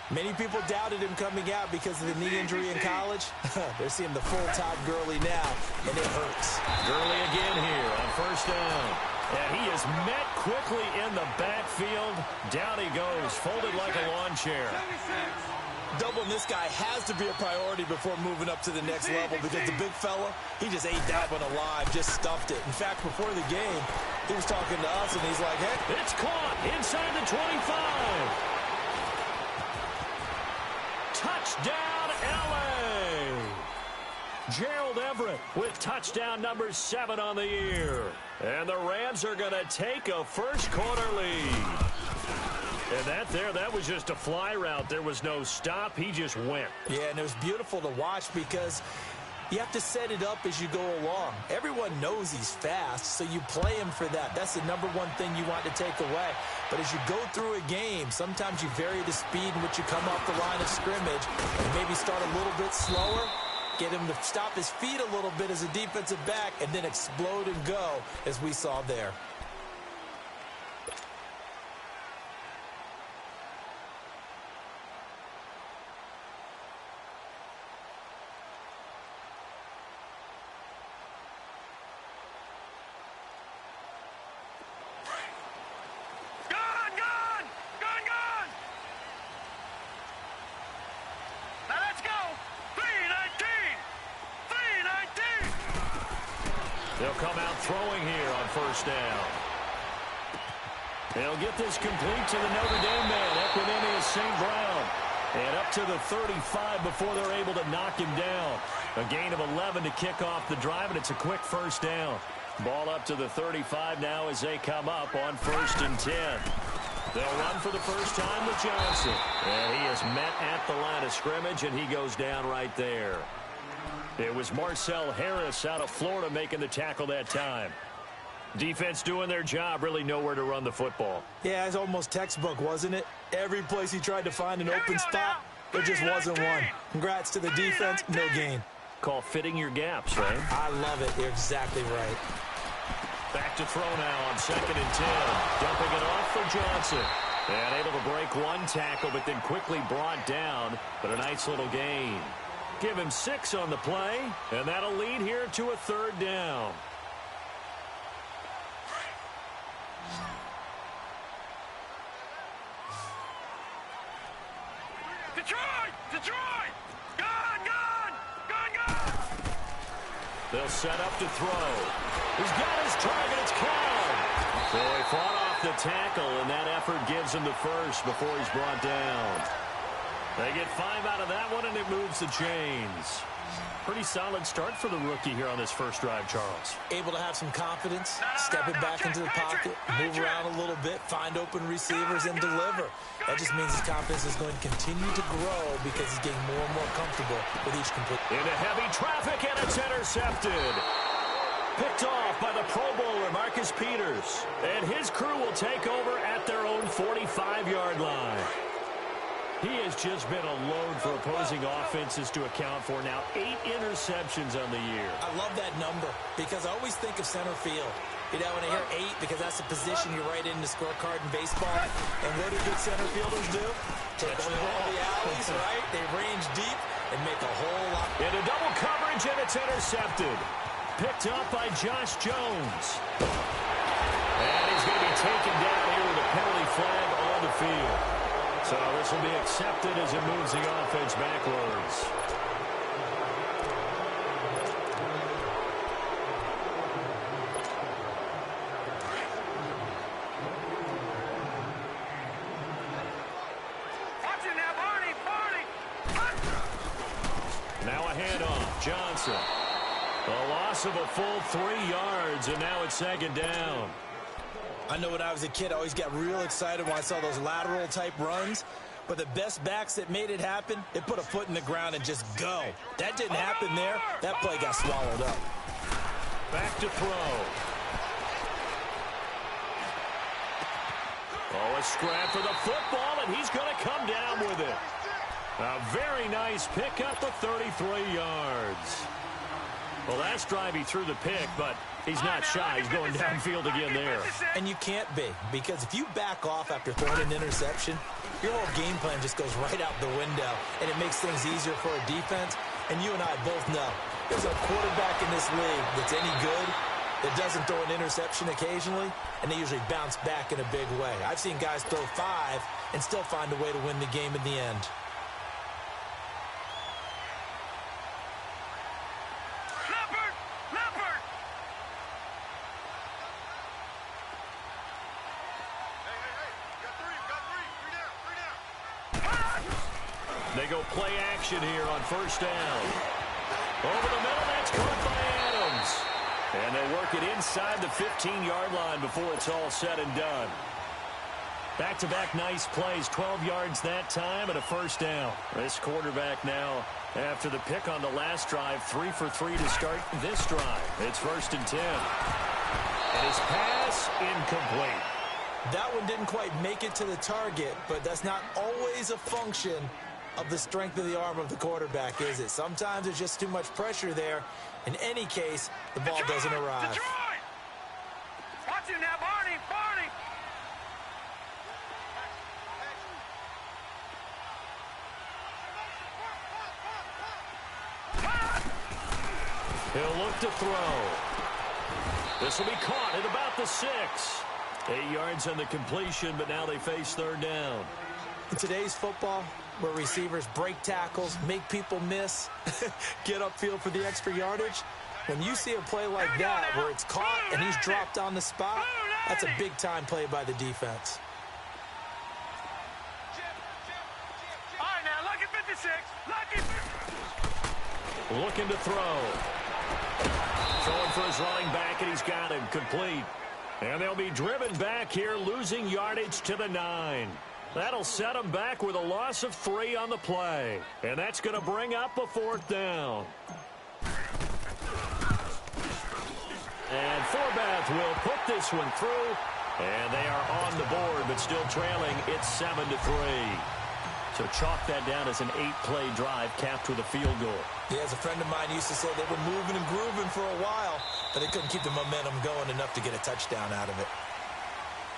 Many people doubted him coming out because of the knee injury in college. They're seeing the full Todd Gurley now, and it hurts. Gurley again here on first down. And he is met quickly in the backfield. Down he goes, folded like a lawn chair. Doubling this guy has to be a priority before moving up to the next level because the big fella, he just ate that one alive, just stuffed it. In fact, before the game, he was talking to us, and he's like, hey. It's caught inside the 25. Touchdown, L.A. Gerald Everett with touchdown number 7 on the year. And the Rams are going to take a first-quarter lead. And that was just a fly route. There was no stop. He just went. Yeah, and it was beautiful to watch because you have to set it up as you go along. Everyone knows he's fast, so you play him for that. That's the number one thing you want to take away. But as you go through a game, sometimes you vary the speed in which you come off the line of scrimmage and maybe start a little bit slower, get him to stop his feet a little bit as a defensive back, and then explode and go as we saw there. They'll come out throwing here on first down. They'll get this complete to the Notre Dame man, Equinemius St. Brown. And up to the 35 before they're able to knock him down. A gain of 11 to kick off the drive, and it's a quick first down. Ball up to the 35 now as they come up on 1st and 10. They'll run for the first time with Johnson. And he is met at the line of scrimmage, and he goes down right there. It was Marcel Harris out of Florida making the tackle that time. Defense doing their job, really nowhere to run the football. Yeah, it's almost textbook, wasn't it? Every place he tried to find an open spot, there just wasn't one. Congrats to the defense, no gain. Call fitting your gaps, right? I love it. You're exactly right. Back to throw now on 2nd and 10. Dumping it off for Johnson. And able to break one tackle, but then quickly brought down. But a nice little gain. Give him 6 on the play, and that'll lead here to a 3rd down. Detroit! Detroit! Gone! Gone! Gone! Gone! They'll set up to throw. He's got his target. It's Cowan. So he fought off the tackle, and that effort gives him the first before he's brought down. They get 5 out of that one, and it moves the chains. Pretty solid start for the rookie here on this first drive, Charles. Able to have some confidence, stepping back into the pocket, move around a little bit, find open receivers, and deliver. That just means his confidence is going to continue to grow because he's getting more and more comfortable with each complete. Into heavy traffic, and it's intercepted. Picked off by the Pro Bowler, Marcus Peters. And his crew will take over at their own 45-yard line. He has just been a load for opposing offenses to account for now. 8 interceptions on the year. I love that number because I always think of center field. You know, when I hear 8, because that's the position you write in the scorecard in baseball. And what do good center fielders do? Take over all the alleys, right? They range deep and make a whole lot. Into double coverage, and it's intercepted. Picked up by Josh Jones. And he's going to be taken down here with a penalty flag on the field. So this will be accepted as it moves the offense backwards. Now a handoff. Johnson. A loss of a full 3 yards, and now it's 2nd down. I know when I was a kid, I always got real excited when I saw those lateral-type runs. But the best backs that made it happen, they put a foot in the ground and just go. That didn't happen there. That play got swallowed up. Back to throw. Oh, a scrap for the football, and he's going to come down with it. A very nice pickup of 33 yards. Well, last drive he threw the pick, but he's not shy. He's going downfield again there. And you can't be, because if you back off after throwing an interception, your whole game plan just goes right out the window, and it makes things easier for a defense. And you and I both know there's a quarterback in this league that's any good that doesn't throw an interception occasionally, and they usually bounce back in a big way. I've seen guys throw 5 and still find a way to win the game in the end. They go play action here on first down. Over the middle, that's caught by Adams. And they work it inside the 15-yard line before it's all said and done. Back-to-back nice plays, 12 yards that time and a first down. This quarterback now, after the pick on the last drive, 3 for 3 to start this drive. It's 1st and 10. And his pass incomplete. That one didn't quite make it to the target, but that's not always a function of the strength of the arm of the quarterback, is it? Sometimes there's just too much pressure there. In any case, the ball doesn't arrive. Detroit! Watch it now, Barney! Barney! He'll look to throw. This will be caught at about the 6. 8 yards on the completion, but now they face 3rd down. In today's football, where receivers break tackles, make people miss, get upfield for the extra yardage, When you see a play like that where it's caught and he's dropped on the spot, that's a big-time play by the defense. All right, now, lucky 56. Lucky 56. Looking to throw. Throwing for his running back, and he's got him complete. And they'll be driven back here, losing yardage to the 9. That'll set them back with a loss of 3 on the play. And that's going to bring up a 4th down. And Forbath will put this one through. And they are on the board, but still trailing. It's 7-3. So chalk that down as an 8-play drive capped with a field goal. Yeah, as a friend of mine used to say, they were moving and grooving for a while, but they couldn't keep the momentum going enough to get a touchdown out of it.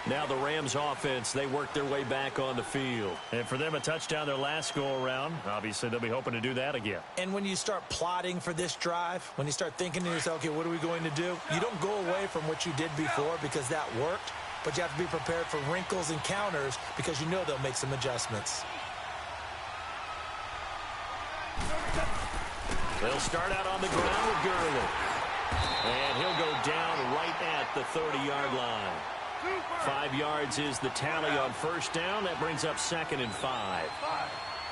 Now the Rams offense, they work their way back on the field. And for them, a touchdown their last go-around. Obviously, they'll be hoping to do that again. And when you start plotting for this drive, when you start thinking to yourself, okay, what are we going to do? You don't go away from what you did before because that worked, but you have to be prepared for wrinkles and counters because you know they'll make some adjustments. They'll start out on the ground with Gurley. And he'll go down right at the 30-yard line. 5 yards is the tally on first down. That brings up 2nd and 5.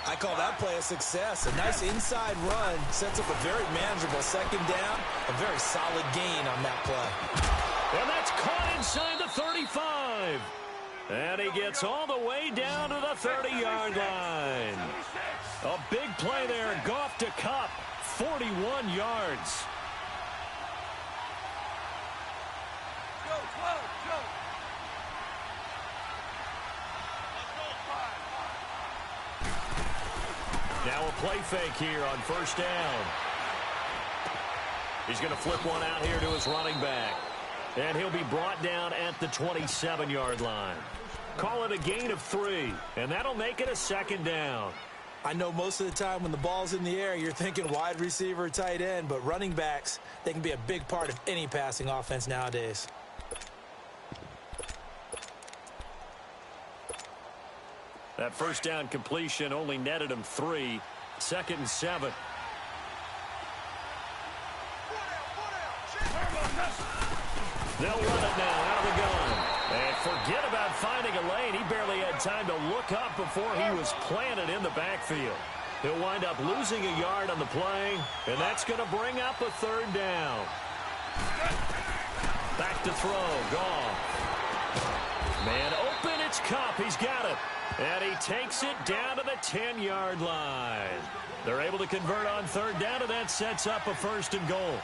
I call that play a success. A nice inside run sets up a very manageable 2nd down. A very solid gain on that play. And that's caught inside the 35. And he gets all the way down to the 30-yard line. A big play there. Goff to Kupp. 41 yards. Go, go. Now a play fake here on first down. He's going to flip one out here to his running back. And he'll be brought down at the 27-yard line. Call it a gain of 3, and that'll make it a 2nd down. I know most of the time when the ball's in the air, you're thinking wide receiver, tight end, but running backs, they can be a big part of any passing offense nowadays. That first down completion only netted him 3. 2nd and 7. They'll run it now out of the gun. And forget about finding a lane. He barely had time to look up before he was planted in the backfield. He'll wind up losing a yard on the play, and that's going to bring up a 3rd down. Back to throw. Goff. Man open. It's Kupp. He's got it. And he takes it down to the 10-yard line. They're able to convert on 3rd down, and that sets up a 1st and goal.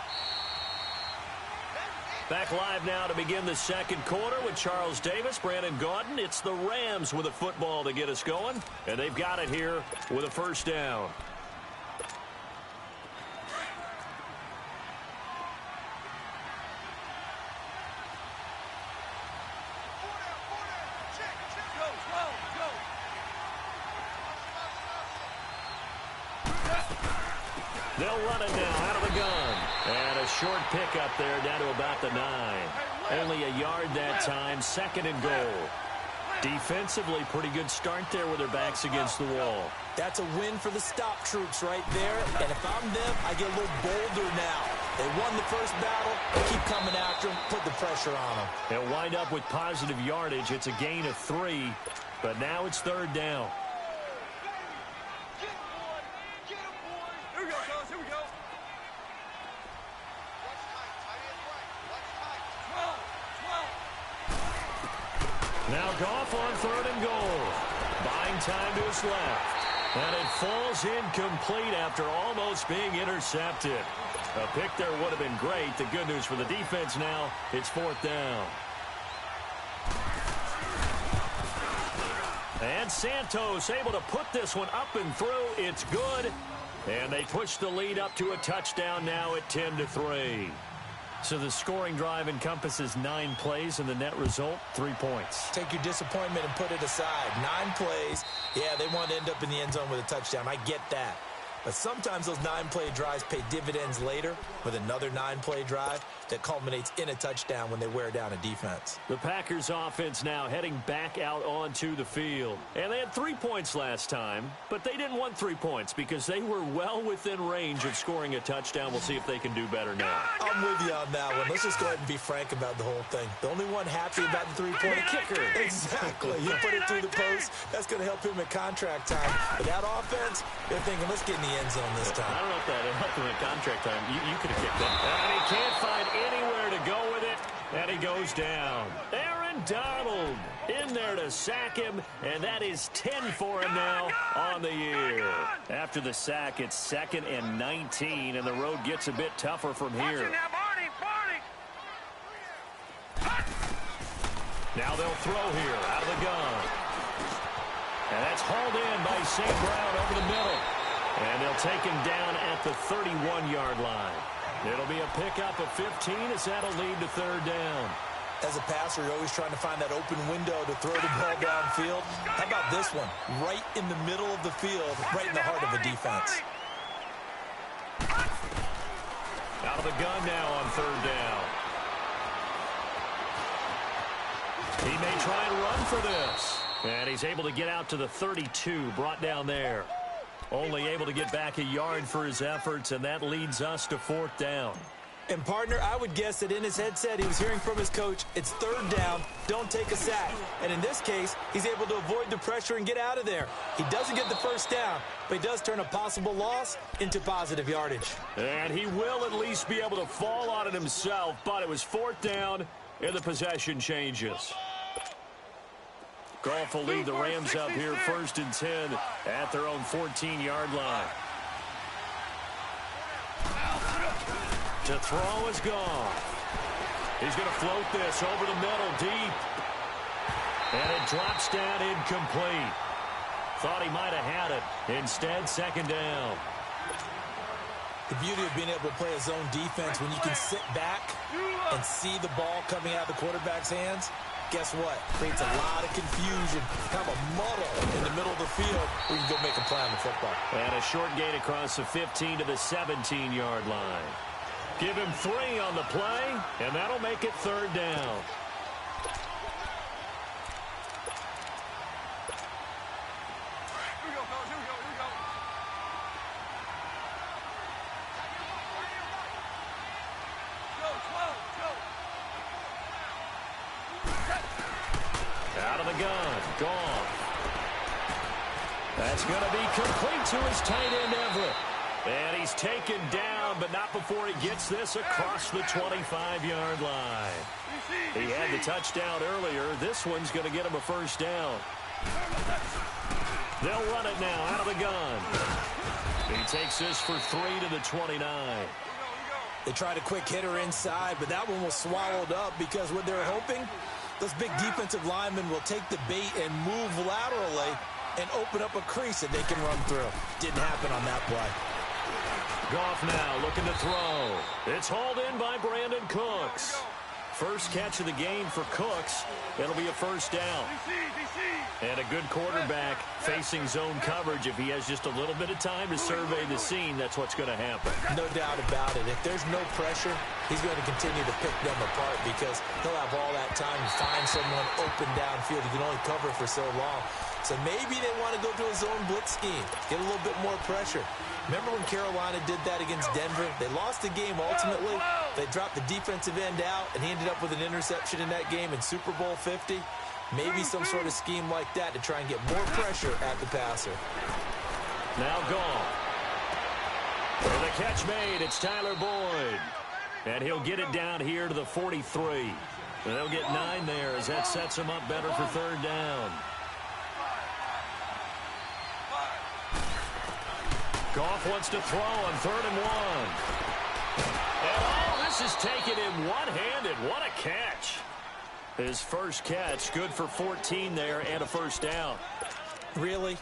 Back live now to begin the 2nd quarter with Charles Davis, Brandon Gaudin. It's the Rams with a football to get us going, and they've got it here with a 1st down. They'll run it now out of the gun. And a short pickup there down to about the 9. Only a yard that time, 2nd and goal. Defensively, pretty good start there with their backs against the wall. That's a win for the stop troops right there. And if I'm them, I get a little bolder now. They won the first battle. They keep coming after them, put the pressure on them. They'll wind up with positive yardage. It's a gain of 3, but now it's 3rd down. Now Goff on 3rd and goal. Buying time to his left. And it falls incomplete after almost being intercepted. A pick there would have been great. The good news for the defense now, it's 4th down. And Santos able to put this one up and through. It's good. And they push the lead up to a touchdown now at 10-3. So the scoring drive encompasses 9 plays, and the net result, 3 points. Take your disappointment and put it aside. 9 plays. Yeah, they want to end up in the end zone with a touchdown. I get that. But sometimes those 9-play drives pay dividends later with another 9-play drive that culminates in a touchdown when they wear down a defense. The Packers offense now heading back out onto the field. And they had 3 points last time, but they didn't want 3 points because they were well within range of scoring a touchdown. We'll see if they can do better now. I'm with you on that one. Let's just go ahead and be frank about the whole thing. The only one happy about the three-point kicker. Exactly. You put it through the post, that's going to help him in contract time. But that offense, they're thinking, let's get in the end zone this time. I don't know if that helped him in contract time. You could have kicked it. And he can't find anywhere to go with it. And he goes down. Aaron Donald in there to sack him. And that is 10 for him now on the year. After the sack, it's 2nd and 19. And the road gets a bit tougher from here. Now they'll throw here out of the gun. And that's hauled in by St. Brown over the middle. And they'll take him down at the 31-yard line. It'll be a pickup of 15 as that'll lead to 3rd down. As a passer, you're always trying to find that open window to throw the ball downfield. How about this one? Right in the middle of the field, right in the heart of a defense. Out of the gun now on 3rd down. He may try and run for this. And he's able to get out to the 32, brought down there. Only able to get back a yard for his efforts, and that leads us to 4th down. And, partner, I would guess that in his headset he was hearing from his coach, it's 3rd down, don't take a sack. And in this case, he's able to avoid the pressure and get out of there. He doesn't get the 1st down, but he does turn a possible loss into positive yardage. And he will at least be able to fall on it himself, but it was 4th down, and the possession changes. Goff will lead the Rams up here 1st and 10 at their own 14-yard line. To throw is Goff. He's going to float this over the middle deep. And it drops down incomplete. Thought he might have had it. Instead, 2nd down. The beauty of being able to play a zone defense when you can sit back and see the ball coming out of the quarterback's hands, guess what? Creates a lot of confusion, kind of a muddle in the middle of the field where you can go make a play on the football. And a short gain across the 15 to the 17-yard line. Give him 3 on the play, and that'll make it 3rd down. Out of the gun, Goff. That's going to be complete to his tight end, Everett. And he's taken down, but not before he gets this across the 25-yard line. He had the touchdown earlier. This one's going to get him a 1st down. They'll run it now out of the gun. He takes this for 3 to the 29. They tried a quick hitter inside, but that one was swallowed up because what they're hoping, those big defensive linemen will take the bait and move laterally and open up a crease that they can run through. Didn't happen on that play. Goff now looking to throw. It's hauled in by Brandon Cooks. First catch of the game for Cooks. It'll be a 1st down. And a good quarterback facing zone coverage. If he has just a little bit of time to survey the scene, that's what's going to happen. No doubt about it. If there's no pressure, he's going to continue to pick them apart because he'll have all that time to find someone open downfield. He can only cover for so long. So maybe they want to go to a zone blitz scheme, get a little bit more pressure. Remember when Carolina did that against Denver? They lost the game ultimately. They dropped the defensive end out, and he ended up with an interception in that game in Super Bowl 50. Maybe some sort of scheme like that to try and get more pressure at the passer. Now Goff. And the catch made. It's Tyler Boyd. And he'll get it down here to the 43. And they'll get 9 there as that sets him up better for 3rd down. Goff wants to throw on 3rd and 1. And this is taken in one-handed. What a catch. His first catch, good for 14 there and a 1st down. Really?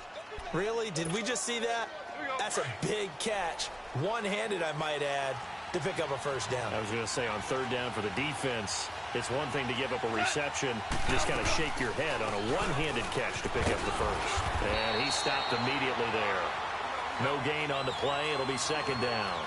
Really? Did we just see that? That's a big catch. One-handed, I might add, to pick up a 1st down. I was going to say on 3rd down for the defense, it's one thing to give up a reception, just kind of shake your head on a one-handed catch to pick up the 1st. And he stopped immediately there. No gain on the play. It'll be second down.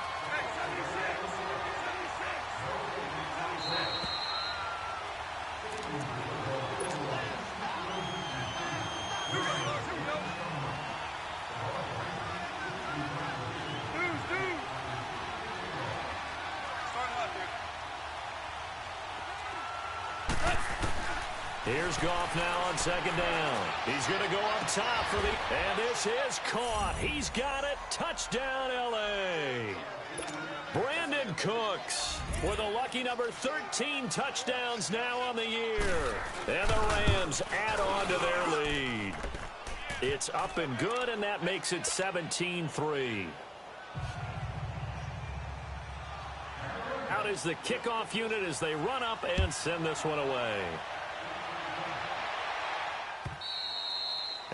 Here's Goff now on second down. He's going to go up top for the... And this is caught. He's got it. Touchdown, L.A. Brandon Cooks with a lucky number 13 touchdowns now on the year. And the Rams add on to their lead. It's up and good, and that makes it 17-3. Out is the kickoff unit as they run up and send this one away.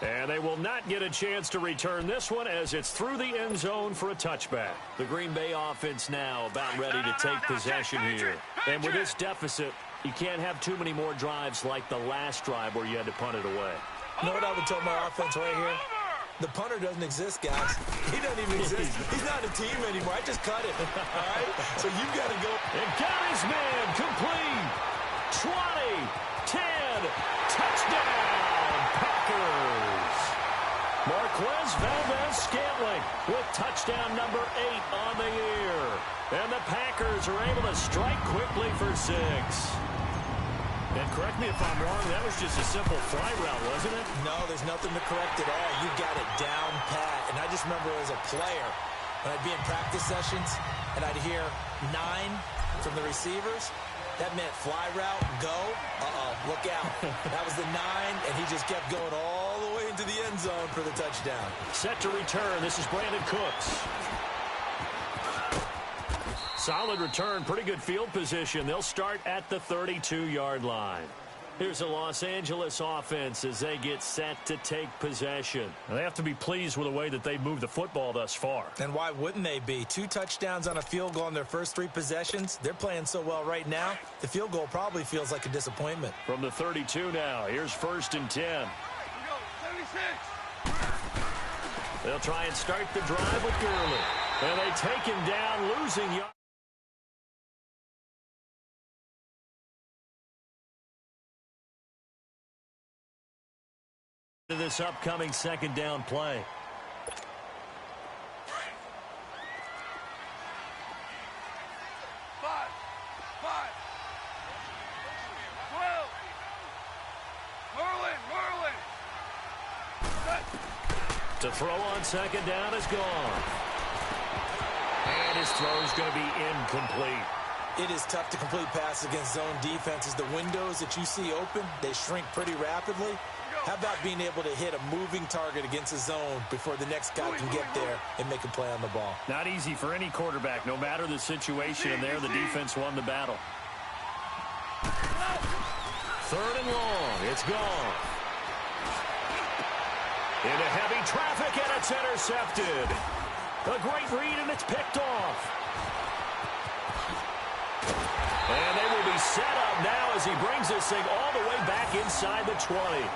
And they will not get a chance to return this one as it's through the end zone for a touchback. The Green Bay offense now about ready to take possession here. And with this deficit, you can't have too many more drives like the last drive where you had to punt it away. You know what I would tell my offense right here? The punter doesn't exist, guys. He doesn't even exist. He's not a team anymore. I just cut it. All right? So you've got to go. And got his man complete. 20, 10, touchdown, Packers. Marquez Valdez-Scantling with touchdown number 8 on the year. And the Packers are able to strike quickly for 6. And correct me if I'm wrong, that was just a simple fly route, wasn't it? No, there's nothing to correct at all. You got it down pat. And I just remember as a player, when I'd be in practice sessions and I'd hear 9 from the receivers, that meant fly route, go, look out. That was the 9, and he just kept going all the way into the end zone for the touchdown. Set to return. This is Brandon Cooks. Solid return, pretty good field position. They'll start at the 32-yard line. Here's the Los Angeles offense as they get set to take possession. Now, they have to be pleased with the way that they've moved the football thus far. And why wouldn't they be? 2 touchdowns on a field goal in their first 3 possessions. They're playing so well right now, the field goal probably feels like a disappointment. From the 32 now, here's 1st and 10. They'll try and start the drive with Gurley. And they take him down, losing yards. This upcoming second down play. To throw on second down is gone. And his throw is going to be incomplete. It is tough to complete passes against zone defenses. The windows that you see open, they shrink pretty rapidly. How about being able to hit a moving target against a zone before the next guy can get there and make a play on the ball? Not easy for any quarterback, no matter the situation. And there, the defense won the battle. 3rd and long. It's gone. Into heavy traffic, and it's intercepted. A great read, and it's picked off. And they will be set up now as he brings this thing all the way back inside the 20.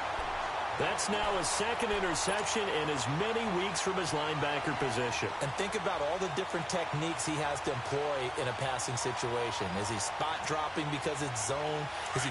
That's now his 2nd interception in as many weeks from his linebacker position. And think about all the different techniques he has to employ in a passing situation. Is he spot dropping because it's zone? Is he